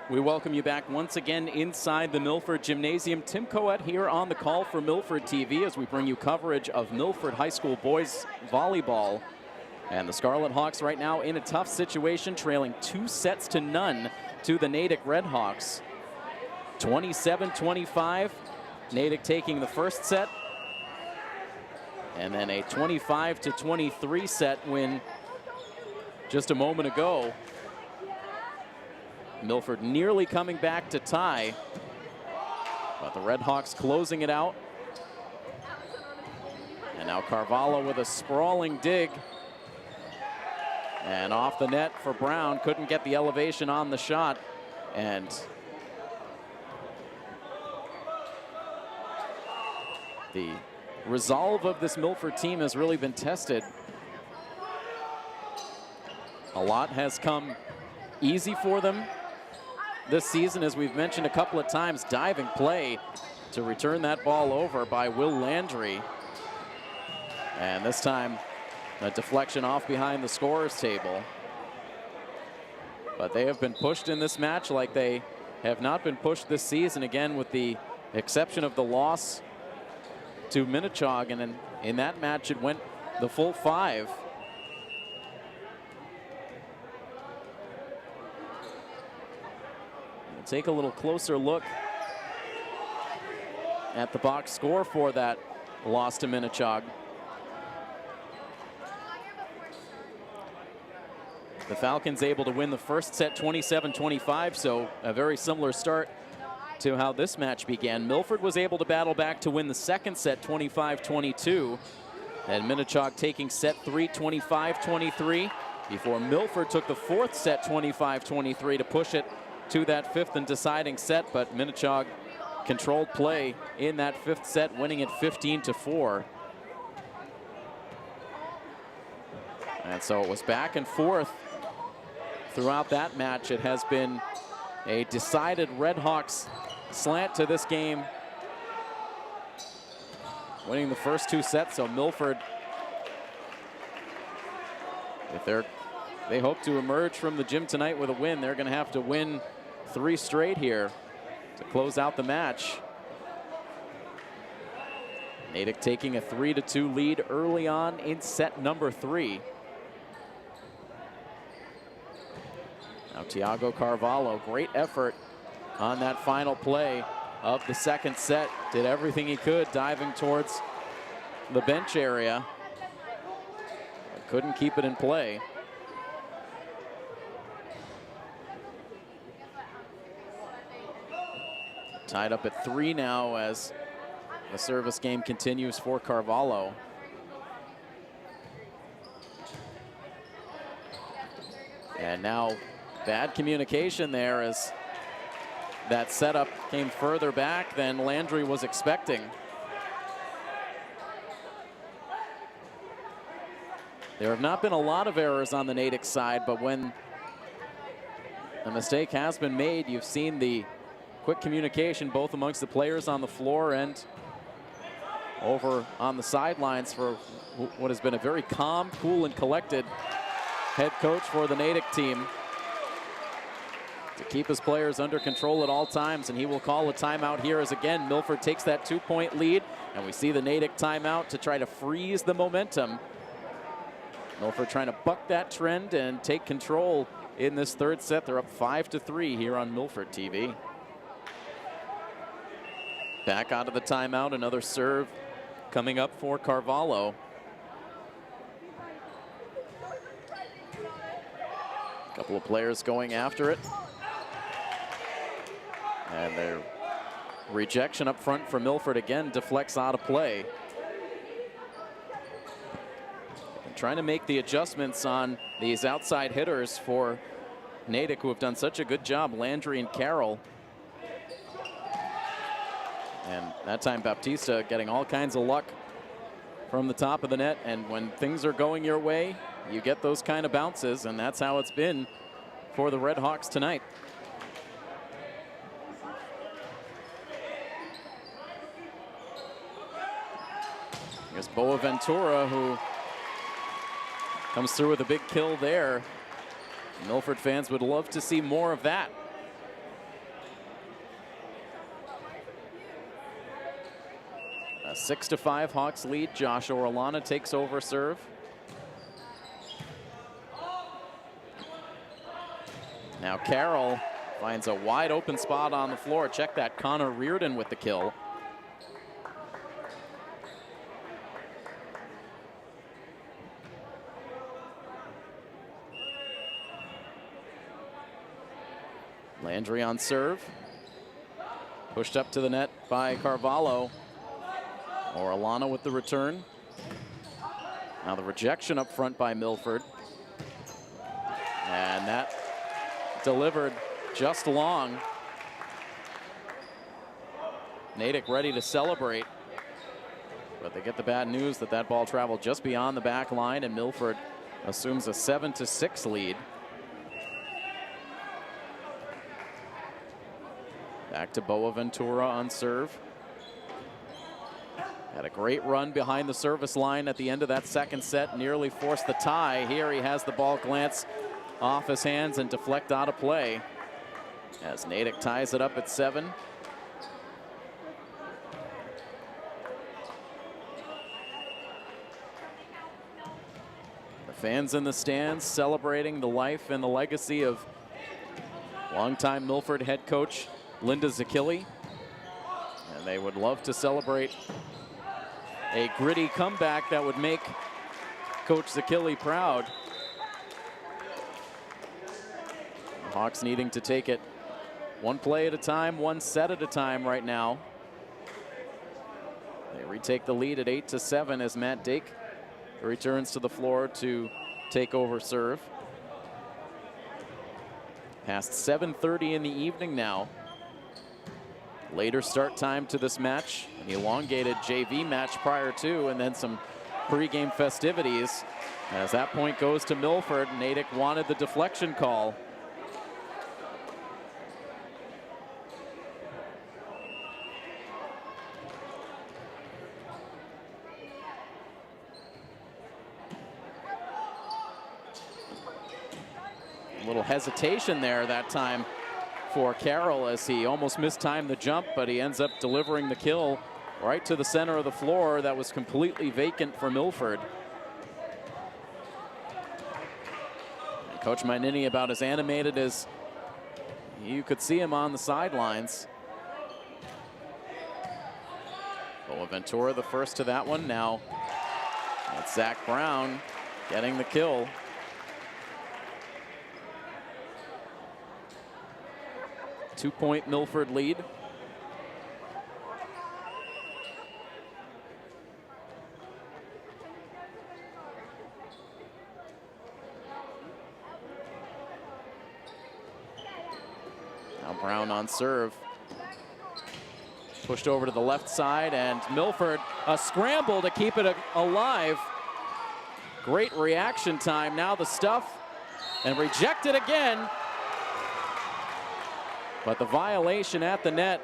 Speaker 1: We welcome you back once again inside the Milford Gymnasium. Tim Coet here on the call for Milford TV as we bring you coverage of Milford High School boys volleyball. And the Scarlet Hawks right now in a tough situation, trailing 2-0 to the Natick Red Hawks. 27-25, Natick taking the first set. And then a 25-23 set win just a moment ago. Milford nearly coming back to tie, but the Red Hawks closing it out. And now Carvalho with a sprawling dig. And off the net for Brown, couldn't get the elevation on the shot. And the resolve of this Milford team has really been tested. A lot has come easy for them this season, as we've mentioned a couple of times. Diving play to return that ball over by Will Landry. And this time, a deflection off behind the scorer's table. But they have been pushed in this match like they have not been pushed this season, again with the exception of the loss to Minnechaug, and in that match it went the full 5. We'll take a little closer look at the box score for that loss to Minnechaug. The Falcons able to win the first set 27-25, so a very similar start to how this match began. Milford was able to battle back to win the second set 25-22, and Minnechaug taking set 3 25-23 before Milford took the fourth set 25-23 to push it to that 5th and deciding set, but Minnechaug controlled play in that 5th set, winning it 15-4. And so it was back and forth throughout that match. It has been a decided Red Hawks slant to this game, winning the first 2 sets. So Milford, if they hope to emerge from the gym tonight with a win, they're going to have to win 3 straight here to close out the match. Natick taking a 3-2 lead early on in set number 3. Now Thiago Carvalho, great effort on that final play of the second set. Did everything he could, diving towards the bench area, but couldn't keep it in play. Tied up at 3 now as the service game continues for Carvalho. And now bad communication there as that setup came further back than Landry was expecting. There have not been a lot of errors on the Natick side, but when a mistake has been made, you've seen the quick communication both amongst the players on the floor and over on the sidelines for what has been a very calm, cool, and collected head coach for the Natick team to keep his players under control at all times, and he will call a timeout here as again Milford takes that 2-point lead, and we see the Natick timeout to try to freeze the momentum. Milford trying to buck that trend and take control in this third set. They're up 5-3 here on Milford TV. Back out of the timeout, another serve coming up for Carvalho. A couple of players going after it. And their rejection up front for Milford again deflects out of play. And trying to make the adjustments on these outside hitters for Natick, who have done such a good job, Landry and Carroll. And that time Baptista getting all kinds of luck from the top of the net. And when things are going your way, you get those kind of bounces, and that's how it's been for the Red Hawks tonight. Here's Boaventura, who comes through with a big kill there. Milford fans would love to see more of that. A 6-5 Hawks lead. Josh Orellana takes over serve. Now Carroll finds a wide open spot on the floor. Check that, Connor Reardon with the kill. Landry on serve. Pushed up to the net by Carvalho. Orellana with the return. Now the rejection up front by Milford. And that delivered just long. Natick ready to celebrate. But they get the bad news that that ball traveled just beyond the back line, and Milford assumes a 7-6 lead. Back to Boaventura on serve. Had a great run behind the service line at the end of that second set, nearly forced the tie. Here he has the ball glance off his hands and deflect out of play as Natick ties it up at 7. The fans in the stands celebrating the life and the legacy of longtime Milford head coach Linda Zacchilli, and they would love to celebrate a gritty comeback that would make Coach Zacchilli proud. The Hawks needing to take it one play at a time, one set at a time right now. They retake the lead at 8-7 as Matt Dake returns to the floor to take over serve. Past 7:30 in the evening now. Later start time to this match, an elongated JV match prior to, and then some pregame festivities. As that point goes to Milford, Natick wanted the deflection call. A little hesitation there that time for Carroll as he almost mistimed the jump, but he ends up delivering the kill right to the center of the floor that was completely vacant for Milford. And Coach Mainini about as animated as you could see him on the sidelines. Boaventura the first to that one. Now that's Zach Brown getting the kill. Two-point Milford lead. Brown on serve. Pushed over to the left side, and Milford, a scramble to keep it alive. Great reaction time. Now the stuff, and rejected again. But the violation at the net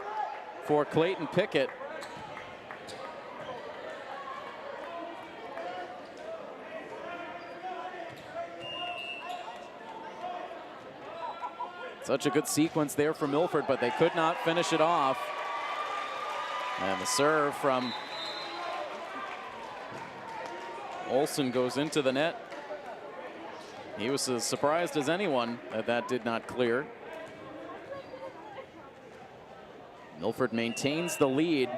Speaker 1: for Clayton Pickett. Such a good sequence there for Milford, but they could not finish it off. And the serve from Olsen goes into the net. He was as surprised as anyone that that did not clear. Milford maintains the lead.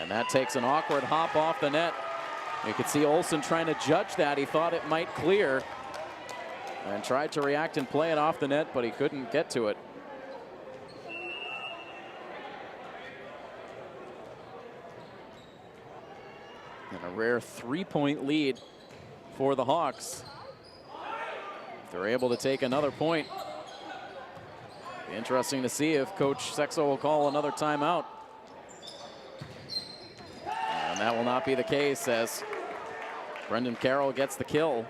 Speaker 1: And that takes an awkward hop off the net. You could see Olsen trying to judge that. He thought it might clear and tried to react and play it off the net, but he couldn't get to it. And a rare 3-point lead for the Hawks. If they're able to take another point, be interesting to see if Coach Sexo will call another timeout. And that will not be the case, as Brendan Carroll gets the kill.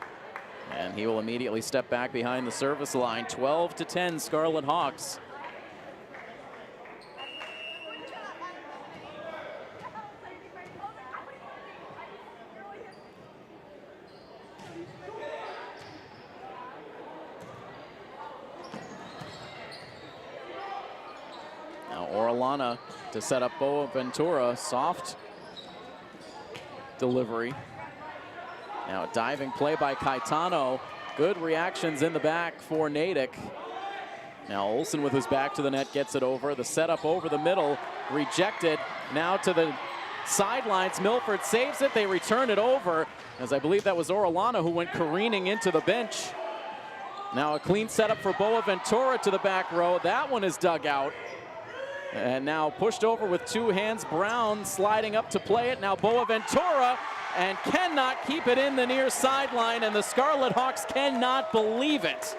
Speaker 1: And he will immediately step back behind the service line. 12-10 Scarlet Hawks. Now Orellana to set up Boaventura. Soft delivery. Now a diving play by Caetano. Good reactions in the back for Natick. Now Olsen with his back to the net gets it over. The setup over the middle, rejected. Now to the sidelines, Milford saves it. They return it over, as I believe that was Orellana who went careening into the bench. Now a clean setup for Boaventura to the back row. That one is dug out. And now pushed over with two hands. Brown sliding up to play it. Now Boaventura, and cannot keep it in the near sideline, and the Scarlet Hawks cannot believe it.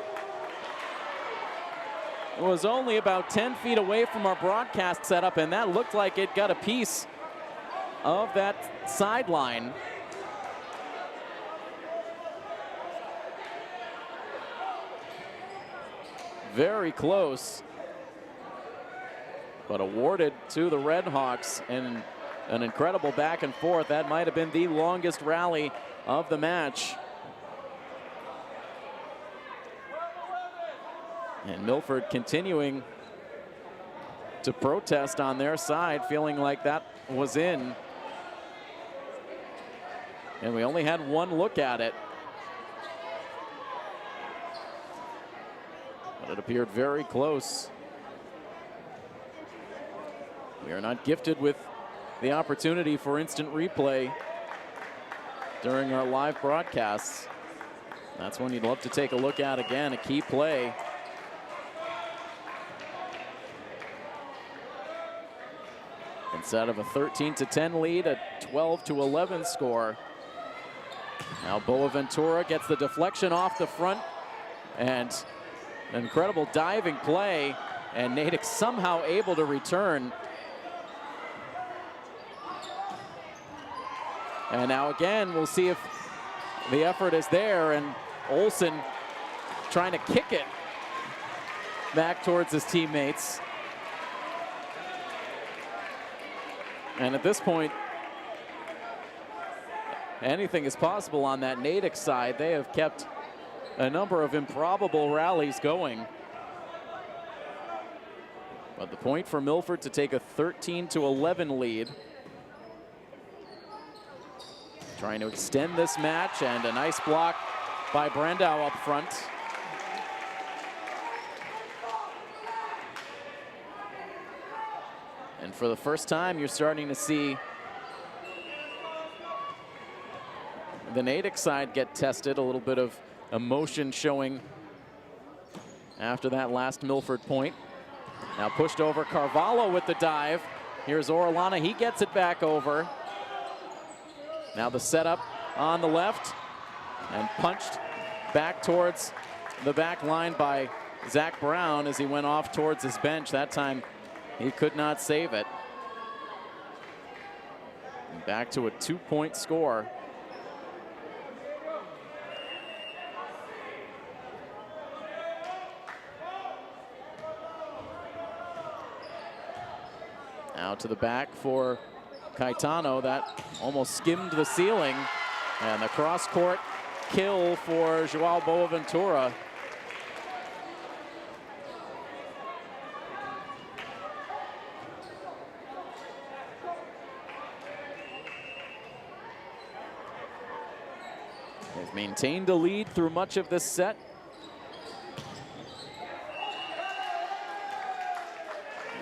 Speaker 1: It was only about 10 feet away from our broadcast setup, and that looked like it got a piece of that sideline. Very close, but awarded to the Red Hawks, and an incredible back and forth. That might have been the longest rally of the match. And Milford continuing to protest on their side, feeling like that was in. And we only had one look at it. But it appeared very close. We are not gifted with the opportunity for instant replay during our live broadcasts. That's one you'd love to take a look at again, a key play. Instead of a 13-10 lead, a 12-11 score. Now Boaventura gets the deflection off the front, and an incredible diving play, and Natick somehow able to return. And now again, we'll see if the effort is there, and Olsen trying to kick it back towards his teammates. And at this point, anything is possible on that Natick side. They have kept a number of improbable rallies going. But the point for Milford to take a 13-11 lead. Trying to extend this match, and a nice block by Brandau up front. And for the first time, you're starting to see the Natick side get tested. A little bit of emotion showing after that last Milford point. Now pushed over, Carvalho with the dive. Here's Orellana, he gets it back over. Now the setup on the left and punched back towards the back line by Zach Brown as he went off towards his bench. That time he could not save it. And back to a 2-point score. Now to the back for Caetano. That almost skimmed the ceiling. And the cross-court kill for Joao Boaventura. They've maintained a lead through much of this set.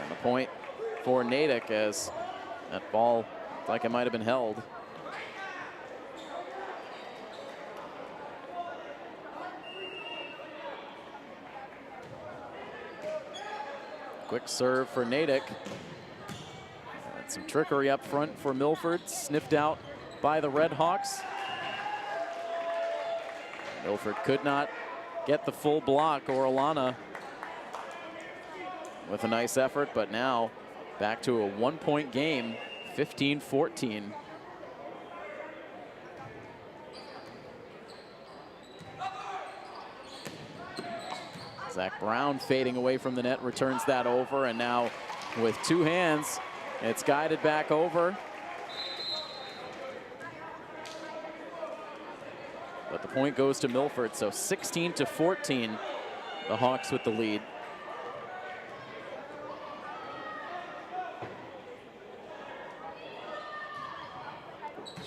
Speaker 1: And the point for Natick as that ball looked like it might have been held. Quick serve for Natick. And some trickery up front for Milford, sniffed out by the Red Hawks. Milford could not get the full block. Orellana with a nice effort, but now back to a 1-point game, 15-14. Zach Brown fading away from the net, returns that over, and now with two hands, it's guided back over. But the point goes to Milford, so 16-14, the Hawks with the lead.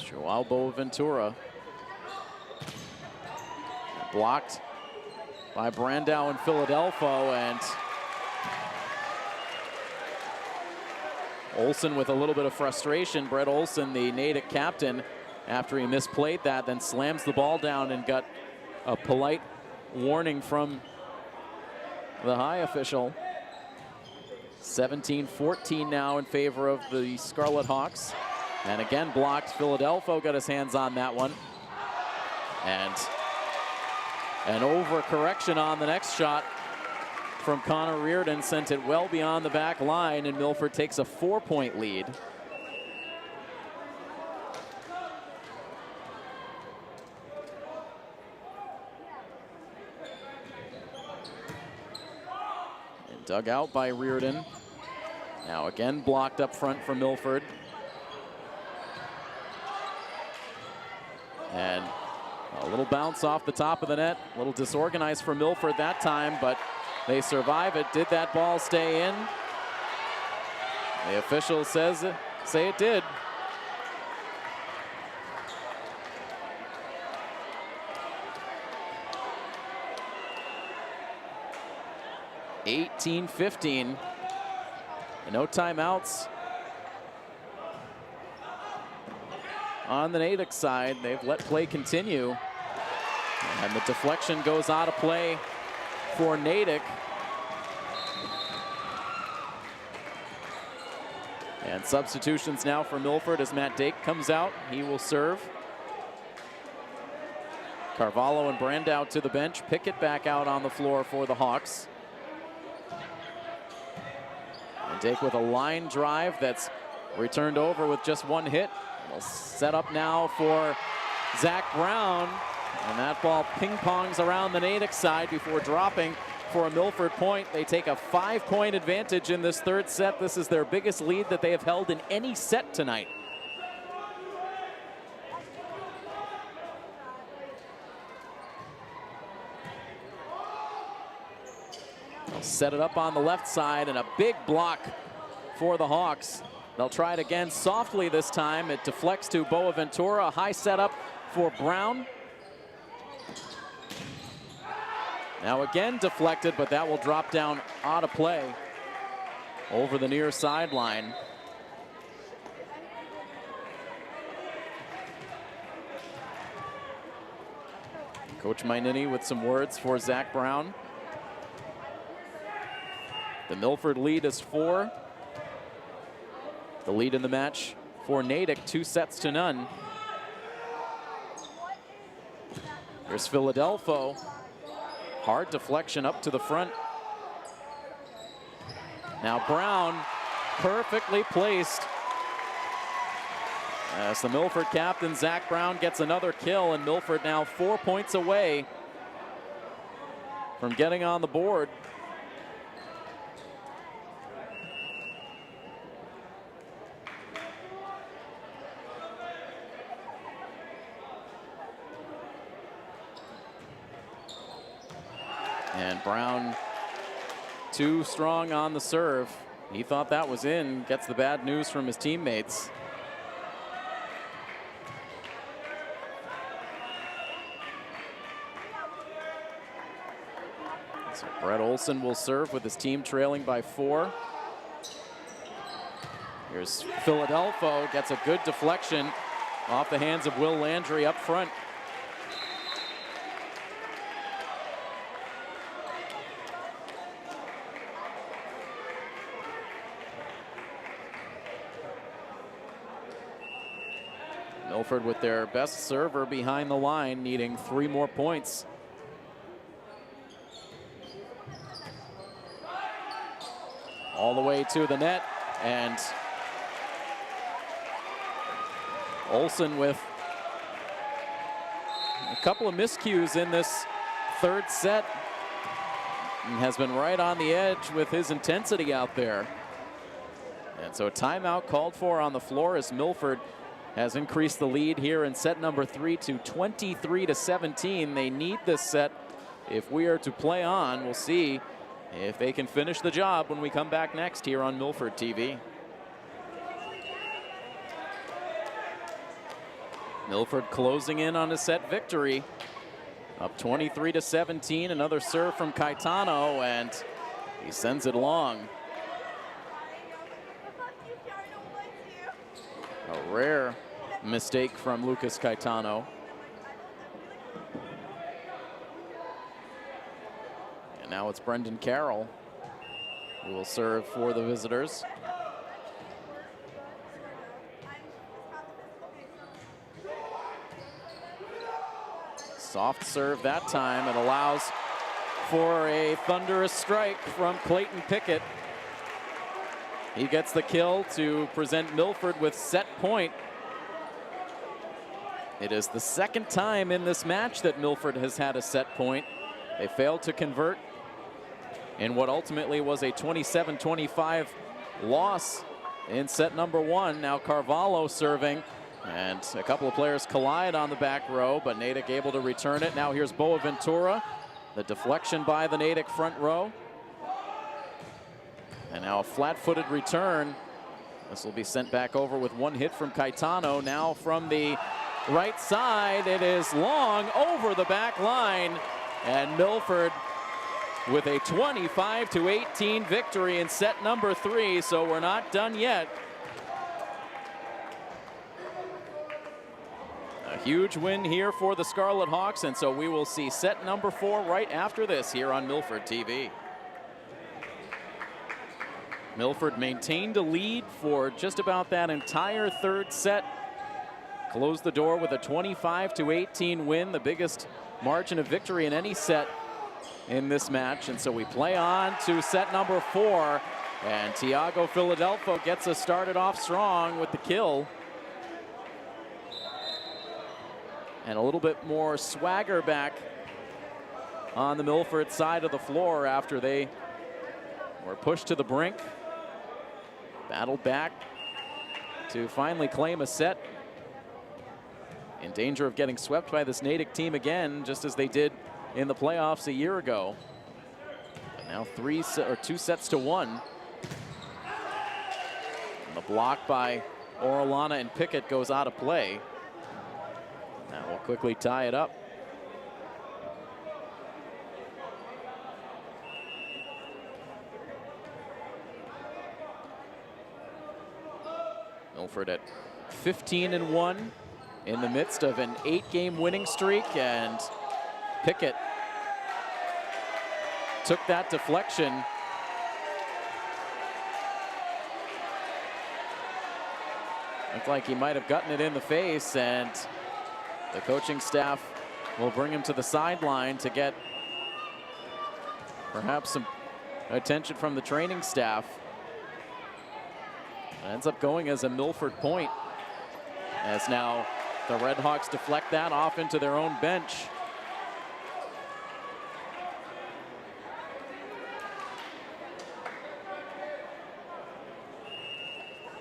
Speaker 1: Joao Boaventura. Blocked by Brandau and Philadelphia, and Olsen with a little bit of frustration. Brett Olsen, the Natick captain, after he misplayed that, then slams the ball down and got a polite warning from the high official. 17-14 now in favor of the Scarlet Hawks. And again blocked. Philadelphia got his hands on that one. And an overcorrection on the next shot from Connor Reardon sent it well beyond the back line, and Milford takes a 4-point lead. And dug out by Reardon. Now again blocked up front for Milford. And a little bounce off the top of the net, a little disorganized for Milford that time, but they survive it. Did that ball stay in? The official say it did. (18-15). And no timeouts on the Natick side. They've let play continue. And the deflection goes out of play for Natick. And substitutions now for Milford as Matt Dake comes out. He will serve. Carvalho and Brandau to the bench. Pickett back out on the floor for the Hawks. And Dake with a line drive that's returned over with just one hit. We'll set up now for Zach Brown. And that ball ping-pongs around the Natick side before dropping for a Milford point. They take a 5-point advantage in this third set. This is their biggest lead that they have held in any set tonight. They'll set it up on the left side, and a big block for the Hawks. They'll try it again softly this time. It deflects to Boaventura. A high setup for Brown. Now again deflected, but that will drop down out of play over the near sideline. Coach Mainini with some words for Zach Brown. The Milford lead is 4. The lead in the match for Natick, 2-0. Here's Philadelphia. Hard deflection up to the front. Now Brown, perfectly placed. As the Milford captain, Zach Brown, gets another kill, and Milford now 4 points away from getting on the board. And Brown too strong on the serve. He thought that was in, gets the bad news from his teammates. So Brett Olson will serve with his team trailing by 4. Here's Philadelphia, gets a good deflection off the hands of Will Landry up front. Milford with their best server behind the line, needing 3 more points. All the way to the net, and Olson with a couple of miscues in this third set, and has been right on the edge with his intensity out there. And so a timeout called for on the floor as Milford has increased the lead here in set number 3 to 23-17. They need this set if we are to play on. We'll see if they can finish the job when we come back next here on Milford TV. Milford closing in on a set victory. Up 23-17, another serve from Caetano, and he sends it long. A rare mistake from Lucas Caetano. And now it's Brendan Carroll who will serve for the visitors. Soft serve that time. It allows for a thunderous strike from Clayton Pickett. He gets the kill to present Milford with set point. It is the second time in this match that Milford has had a set point. They failed to convert in what ultimately was a 27-25 loss in set number 1. Now Carvalho serving, and a couple of players collide on the back row, but Natick able to return it. Now here's Boaventura. The deflection by the Natick front row. And now a flat-footed return. This will be sent back over with one hit from Caetano. Now from the right side, it is long over the back line, and Milford with a 25-18 victory in set number 3. So we're not done yet. A huge win here for the Scarlet Hawks, and so we will see set number 4 right after this here on Milford TV. Milford maintained a lead for just about that entire third set. Closed the door with a 25-18 win, the biggest margin of victory in any set in this match. And so we play on to set number 4, and Thiago Philadelphia gets us started off strong with the kill. And a little bit more swagger back on the Milford side of the floor after they were pushed to the brink. Battled back to finally claim a set. In danger of getting swept by this Natick team again, just as they did in the playoffs a year ago. But now 2 sets to 1. And the block by Orellana and Pickett goes out of play. Now we'll quickly tie it up. Milford at 15-1 in the midst of an 8-game winning streak, and Pickett took that deflection. Looked like he might have gotten it in the face, and the coaching staff will bring him to the sideline to get perhaps some attention from the training staff. It ends up going as a Milford point, as now the Red Hawks deflect that off into their own bench.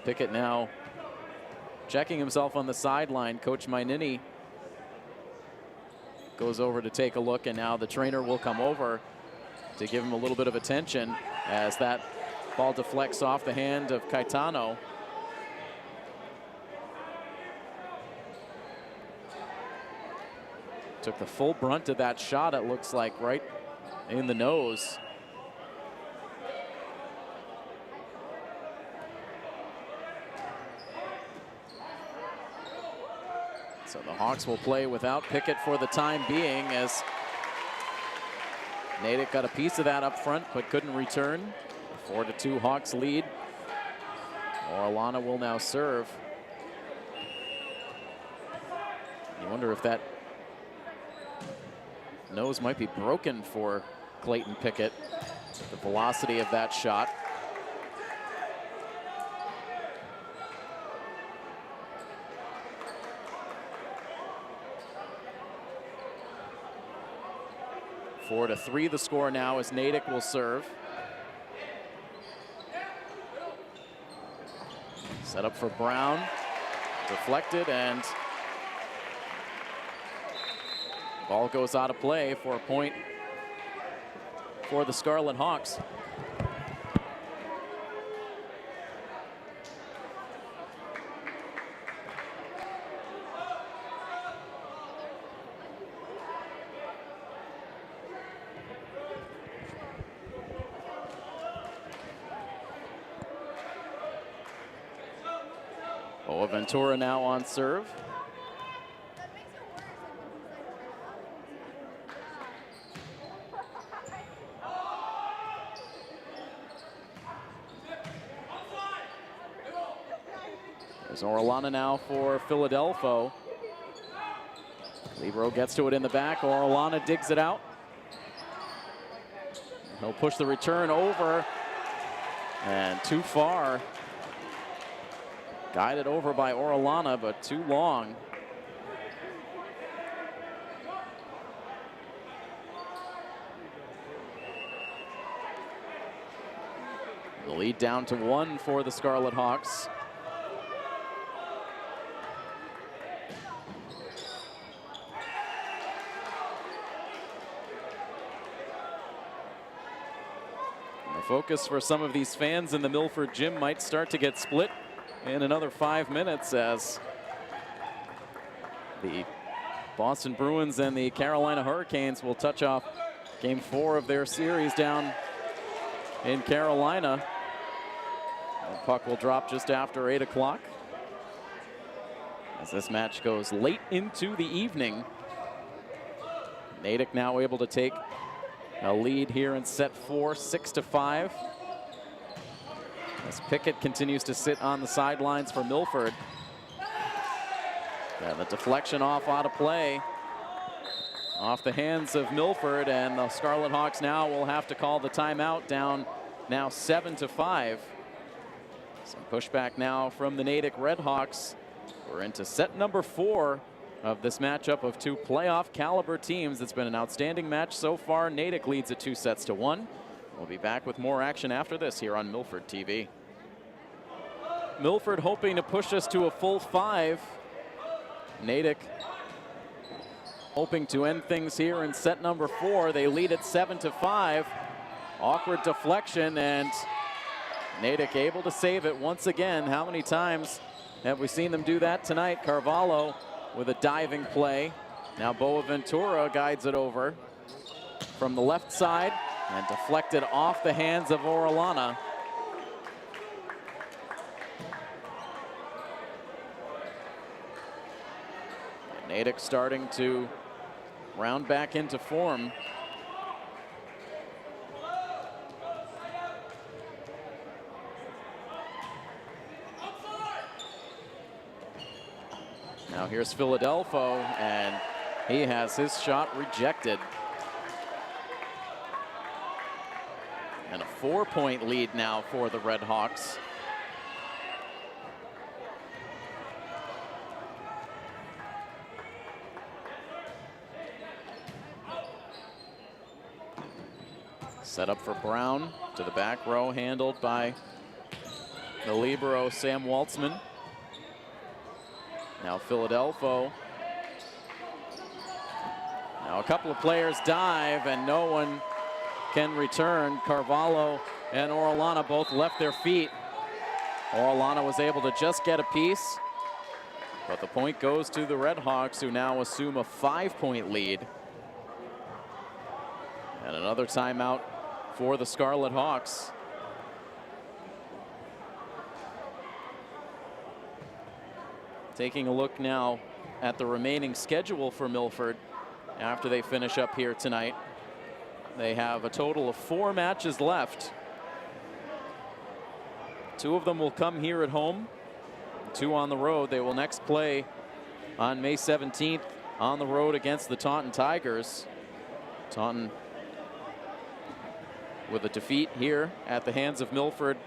Speaker 1: Pickett now checking himself on the sideline. Coach Mainini goes over to take a look, and now the trainer will come over to give him a little bit of attention as that ball deflects off the hand of Caetano. Took the full brunt of that shot, it looks like, right in the nose. So the Hawks will play without Pickett for the time being, as Natick got a piece of that up front but couldn't return. 4-2 Hawks lead. Orellana will now serve. You wonder if that nose might be broken for Clayton Pickett. The velocity of that shot. Four to 3 the score now as Natick will serve. Set up for Brown. Deflected, and ball goes out of play for a point for the Scarlet Hawks. Ventura now on serve. There's Orellana now for Philadelphia. Libero gets to it in the back. Orellana digs it out. He'll push the return over, and too far. Guided over by Orellana, but too long. The lead down to 1 for the Scarlet Hawks. And the focus for some of these fans in the Milford gym might start to get split in another 5 minutes, as the Boston Bruins and the Carolina Hurricanes will touch off game 4 of their series down in Carolina. The puck will drop just after 8 o'clock as this match goes late into the evening. Natick now able to take a lead here in set 4, 6-5. As Pickett continues to sit on the sidelines for Milford. And the deflection off out of play. Off the hands of Milford, and the Scarlet Hawks now will have to call the timeout, down now 7-5. Some pushback now from the Natick Red Hawks. We're into set number 4 of this matchup of 2 playoff caliber teams. It's been an outstanding match so far. Natick leads it 2-1. We'll be back with more action after this here on Milford TV. Milford hoping to push us to a full 5. Natick hoping to end things here in set number 4. They lead at 7-5. Awkward deflection, and Natick able to save it once again. How many times have we seen them do that tonight? Carvalho with a diving play. Now Boaventura guides it over from the left side, and deflected off the hands of Orellana. Natick starting to round back into form. Now here's Philadelphia, and He has his shot rejected. And a 4-point lead now for the Red Hawks. Set up for Brown to the back row, handled by the libero Sam Waltzman. Now Philadelphia. Now a couple of players dive and no one can return. Carvalho and Orellana both left their feet. Orellana was able to just get a piece, but the point goes to the Red Hawks, who now assume a 5-point lead. And another timeout for the Scarlet Hawks. Taking a look now at the remaining schedule for Milford after they finish up here tonight. They have a total of 4 matches left. 2 of them will come here at home, 2 on the road. They will next play on May 17th on the road against the Taunton Tigers. Taunton with a defeat here at the hands of Milford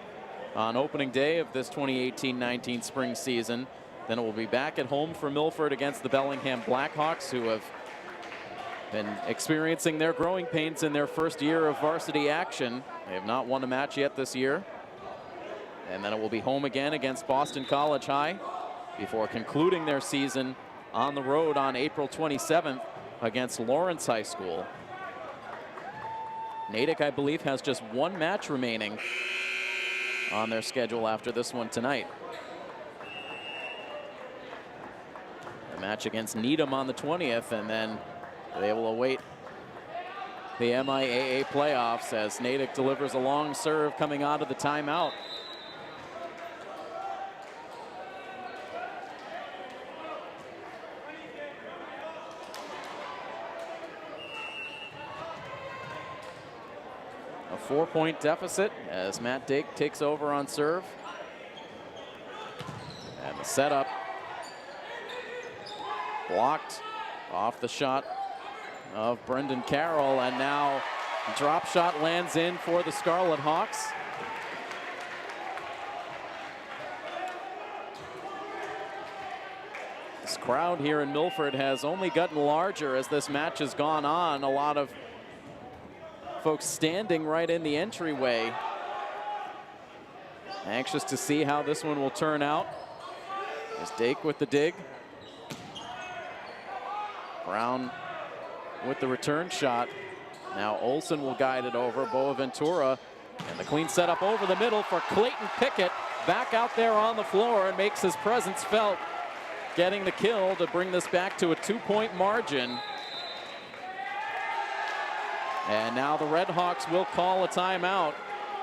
Speaker 1: on opening day of this 2018-19 spring season. Then it will be back at home for Milford against the Bellingham Blackhawks, who have been experiencing their growing pains in their first year of varsity action. They have not won a match yet this year. And then it will be home again against Boston College High before concluding their season on the road on April 27th against Lawrence High School. Natick, I believe, has just 1 match remaining on their schedule after this one tonight. A match against Needham on the 20th, and then they will await the MIAA playoffs as Natick delivers a long serve coming out of the timeout. A 4-point deficit as Matt Dake takes over on serve. And the setup blocked off the shot of Brendan Carroll, and now drop shot lands in for the Scarlet Hawks. This crowd here in Milford has only gotten larger as this match has gone on. A lot of folks standing right in the entryway, anxious to see how this one will turn out. There's Dake with the dig. Brown with the return shot. Now Olsen will guide it over. Boaventura, and the clean setup over the middle for Clayton Pickett. Back out there on the floor and makes his presence felt, getting the kill to bring this back to a 2-point margin. And now the Red Hawks will call a timeout.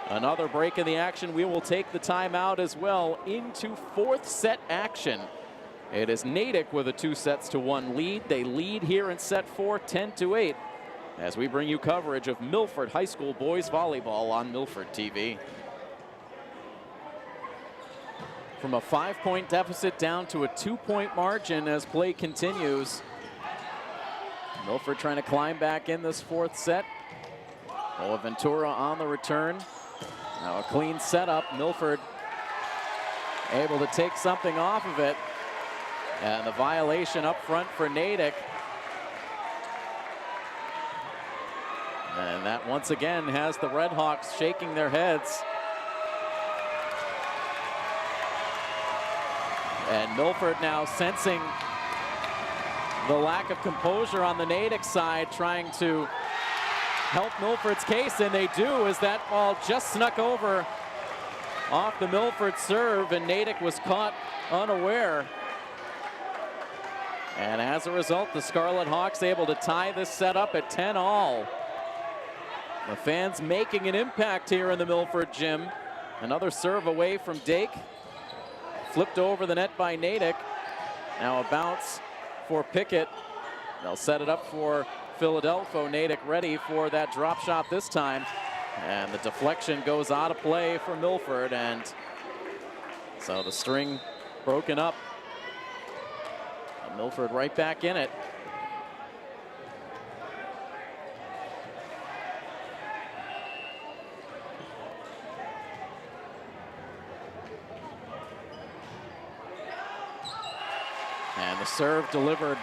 Speaker 1: Another break in the action. We will take the timeout as well into 4th set action. It is Natick with a 2-1 lead. They lead here in set 4, 10-8, as we bring you coverage of Milford High School boys volleyball on Milford TV. From a 5-point deficit down to a 2-point margin as play continues. Milford trying to climb back in this 4th set. Boaventura on the return. Now a clean setup. Milford able to take something off of it. And the violation up front for Natick. And that once again has the Red Hawks shaking their heads. And Milford now sensing the lack of composure on the Natick side, trying to help Milford's case, and they do, as that ball just snuck over off the Milford serve, and Natick was caught unaware. And as a result, the Scarlet Hawks able to tie this set up at 10-all. The fans making an impact here in the Milford gym. Another serve away from Dake. Flipped over the net by Natick. Now a bounce for Pickett. They'll set it up for Philadelphia. Natick ready for that drop shot this time. And the deflection goes out of play for Milford. And so the string broken up. And Milford right back in it. And the serve delivered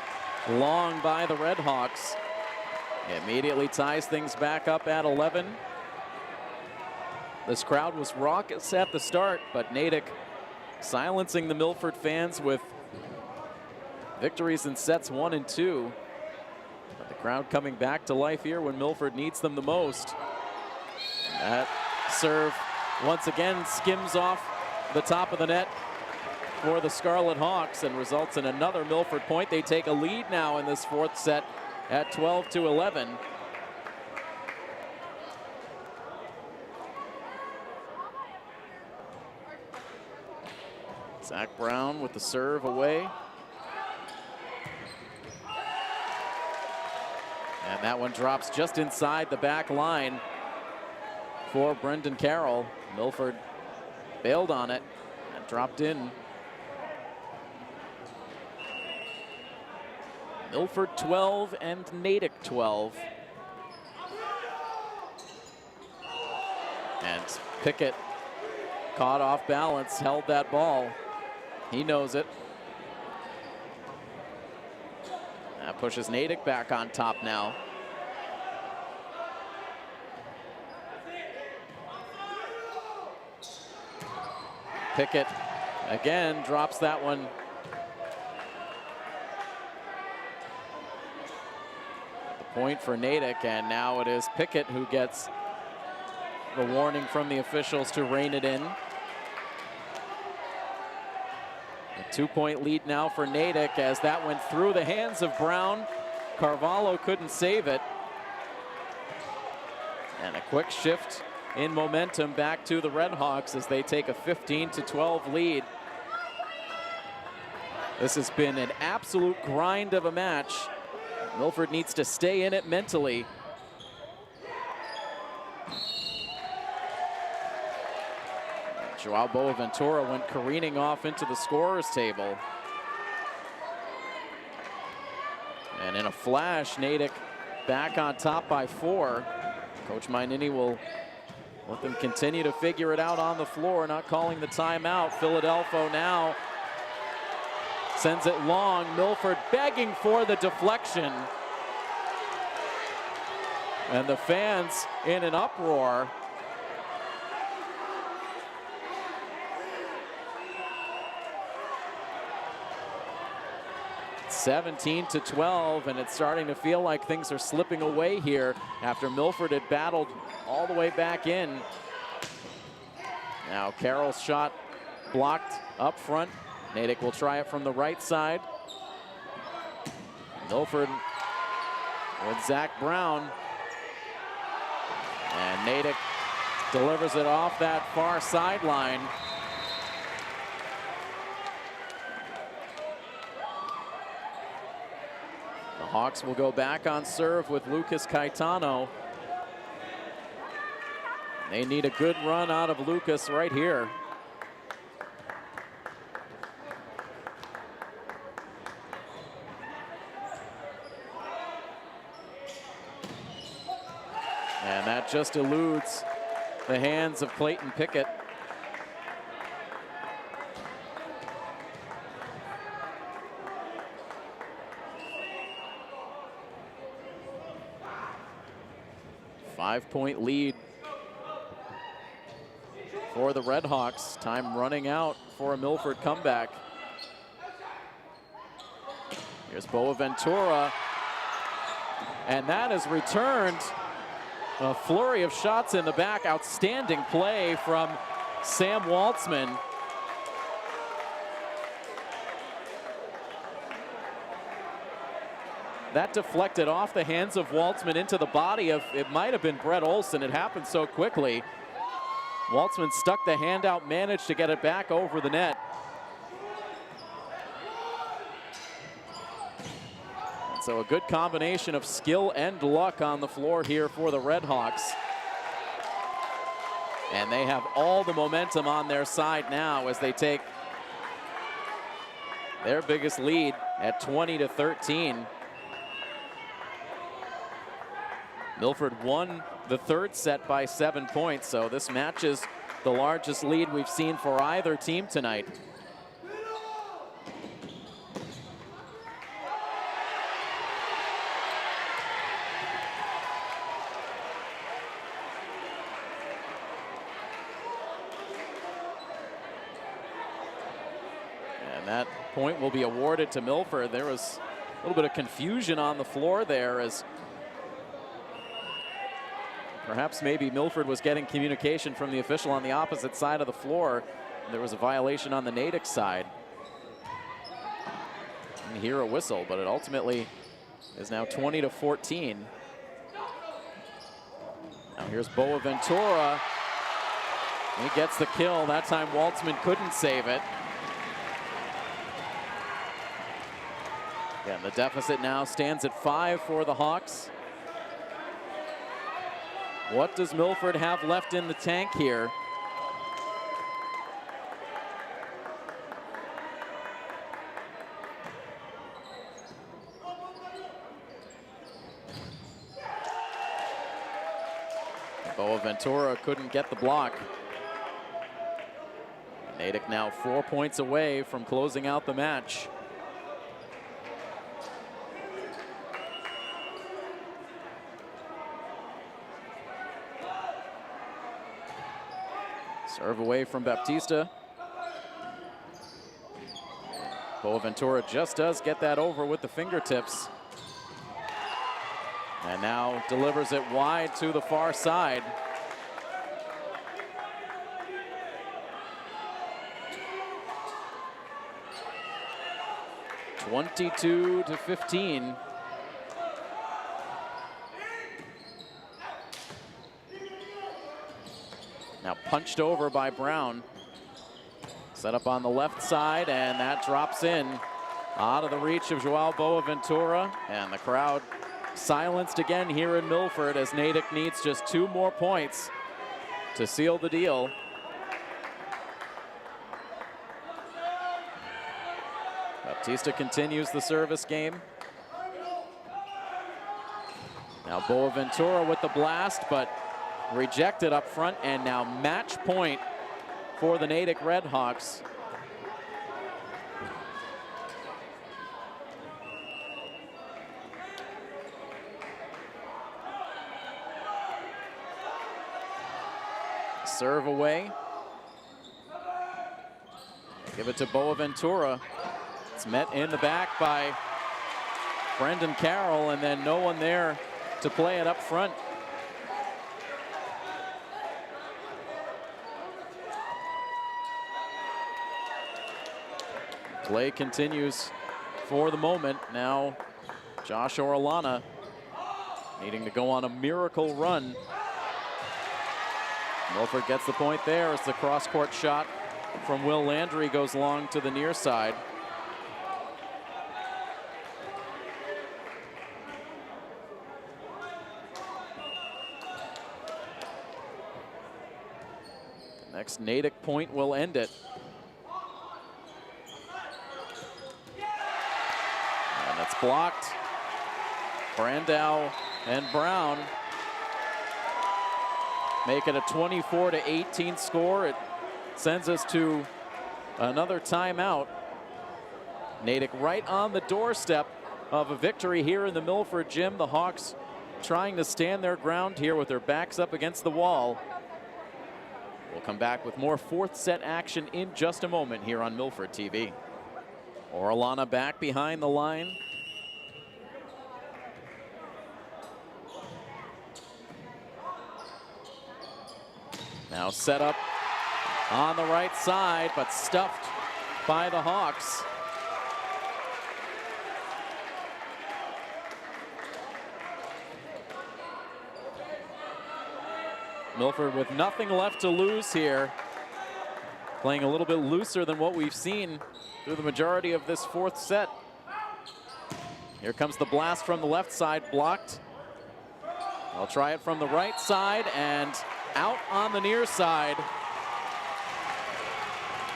Speaker 1: long by the Red Hawks. Immediately ties things back up at 11. This crowd was raucous at the start, but Natick silencing the Milford fans with victories in sets 1 and 2. But the crowd coming back to life here when Milford needs them the most. That serve once again skims off the top of the net for the Scarlet Hawks and results in another Milford point. They take a lead now in this fourth set at 12-11. Zach Brown with the serve away. And that one drops just inside the back line for Brendan Carroll. Milford bailed on it and dropped in. Milford 12 and Natick 12. And Pickett caught off balance, held that ball. He knows it. That pushes Natick back on top now. Pickett again drops that one. The point for Natick, and now it is Pickett who gets the warning from the officials to rein it in. A 2-point lead now for Natick as that went through the hands of Brown. Carvalho couldn't save it. And a quick shift in momentum back to the Red Hawks as they take a 15-12 lead. This has been an absolute grind of a match. Milford needs to stay in it mentally. Joao Boaventura went careening off into the scorer's table. And in a flash, Natick back on top by 4. Coach Mainini will let them continue to figure it out on the floor, not calling the timeout. Philadelphia now sends it long. Milford begging for the deflection. And the fans in an uproar. 17-12, and it's starting to feel like things are slipping away here after Milford had battled all the way back in. Now Carroll's shot blocked up front. Natick will try it from the right side. Milford with Zach Brown. And Natick delivers it off that far sideline. The Hawks will go back on serve with Lucas Caetano. They need a good run out of Lucas right here. And that just eludes the hands of Clayton Pickett. Five-point lead for the Red Hawks. Time running out for a Milford comeback. Here's Boaventura, and that is returned. A flurry of shots in the back. Outstanding play from Sam Waltzman. That deflected off the hands of Waltzman into the body of, it might have been Brett Olson. It happened so quickly. Waltzman stuck the hand out, managed to get it back over the net. And so a good combination of skill and luck on the floor here for the Red Hawks. And they have all the momentum on their side now as they take their biggest lead at 20-13. Milford won the third set by 7 points, so this matches the largest lead we've seen for either team tonight. That point will be awarded to Milford. There was a little bit of confusion on the floor there, as perhaps maybe Milford was getting communication from the official on the opposite side of the floor. There was a violation on the Natick side. You hear a whistle, but it ultimately is now 20-14. Now here's Boaventura. He gets the kill. That time Waltzman couldn't save it. Again, the deficit now stands at 5 for the Hawks. What does Milford have left in the tank here? Boaventura couldn't get the block. Natick now 4 points away from closing out the match. Serve away from Baptista. Boaventura just does get that over with the fingertips. And now delivers it wide to the far side. (22-15). Now punched over by Brown. Set up on the left side, and that drops in out of the reach of Joao Boaventura, and the crowd silenced again here in Milford as Natick needs just 2 more points to seal the deal. Baptista continues the service game. Now Boaventura with the blast, but rejected up front, and now match point for the Natick Redhawks. Serve away. Give it to Boaventura. It's met in the back by Brendan Carroll, and then no one there to play it up front. Play continues for the moment. Now Josh Orellana needing to go on a miracle run. Milford gets the point there as the cross-court shot from Will Landry goes long to the near side. The next Natick point will end it. And it's blocked. Brandow and Brown make it a 24-18 score. It sends us to another timeout. Natick right on the doorstep of a victory here in the Milford gym. The Hawks trying to stand their ground here with their backs up against the wall. We'll come back with more fourth set action in just a moment here on Milford TV. Orellana back behind the line. Now set up on the right side, but stuffed by the Hawks. Milford with nothing left to lose here. Playing a little bit looser than what we've seen through the majority of this fourth set. Here comes the blast from the left side, blocked. I'll try it from the right side, and out on the near side.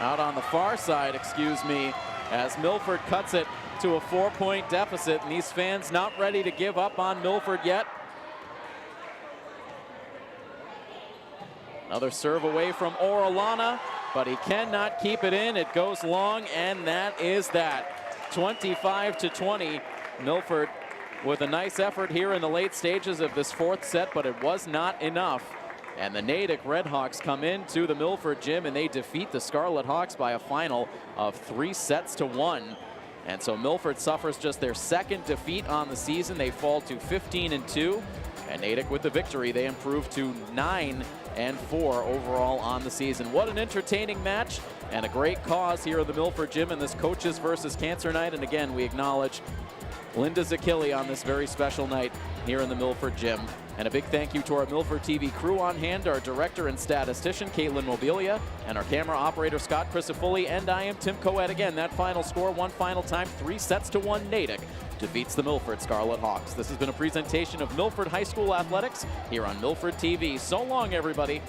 Speaker 1: Out on the far side, excuse me, as Milford cuts it to a 4-point deficit, and these fans not ready to give up on Milford yet. Another serve away from Orellana, but he cannot keep it in. It goes long, and that is that. 25-20. Milford with a nice effort here in the late stages of this fourth set, but it was not enough And the Natick Redhawks come into the Milford gym and they defeat the Scarlet Hawks by a final of 3-1. And so Milford suffers just their second defeat on the season. They fall to 15-2. And Natick with the victory, they improve to 9-4 overall on the season. What an entertaining match and a great cause here at the Milford gym in this Coaches versus Cancer night. And again, we acknowledge Linda Zacchilli on this very special night here in the Milford gym. And a big thank you to our Milford TV crew on hand, our director and statistician, Caitlin Mobilia, and our camera operator, Scott Crisafulli, and I am Tim Coet. Again, that final score, one final time, 3-1 Natick defeats the Milford Scarlet Hawks. This has been a presentation of Milford High School Athletics here on Milford TV. So long, everybody.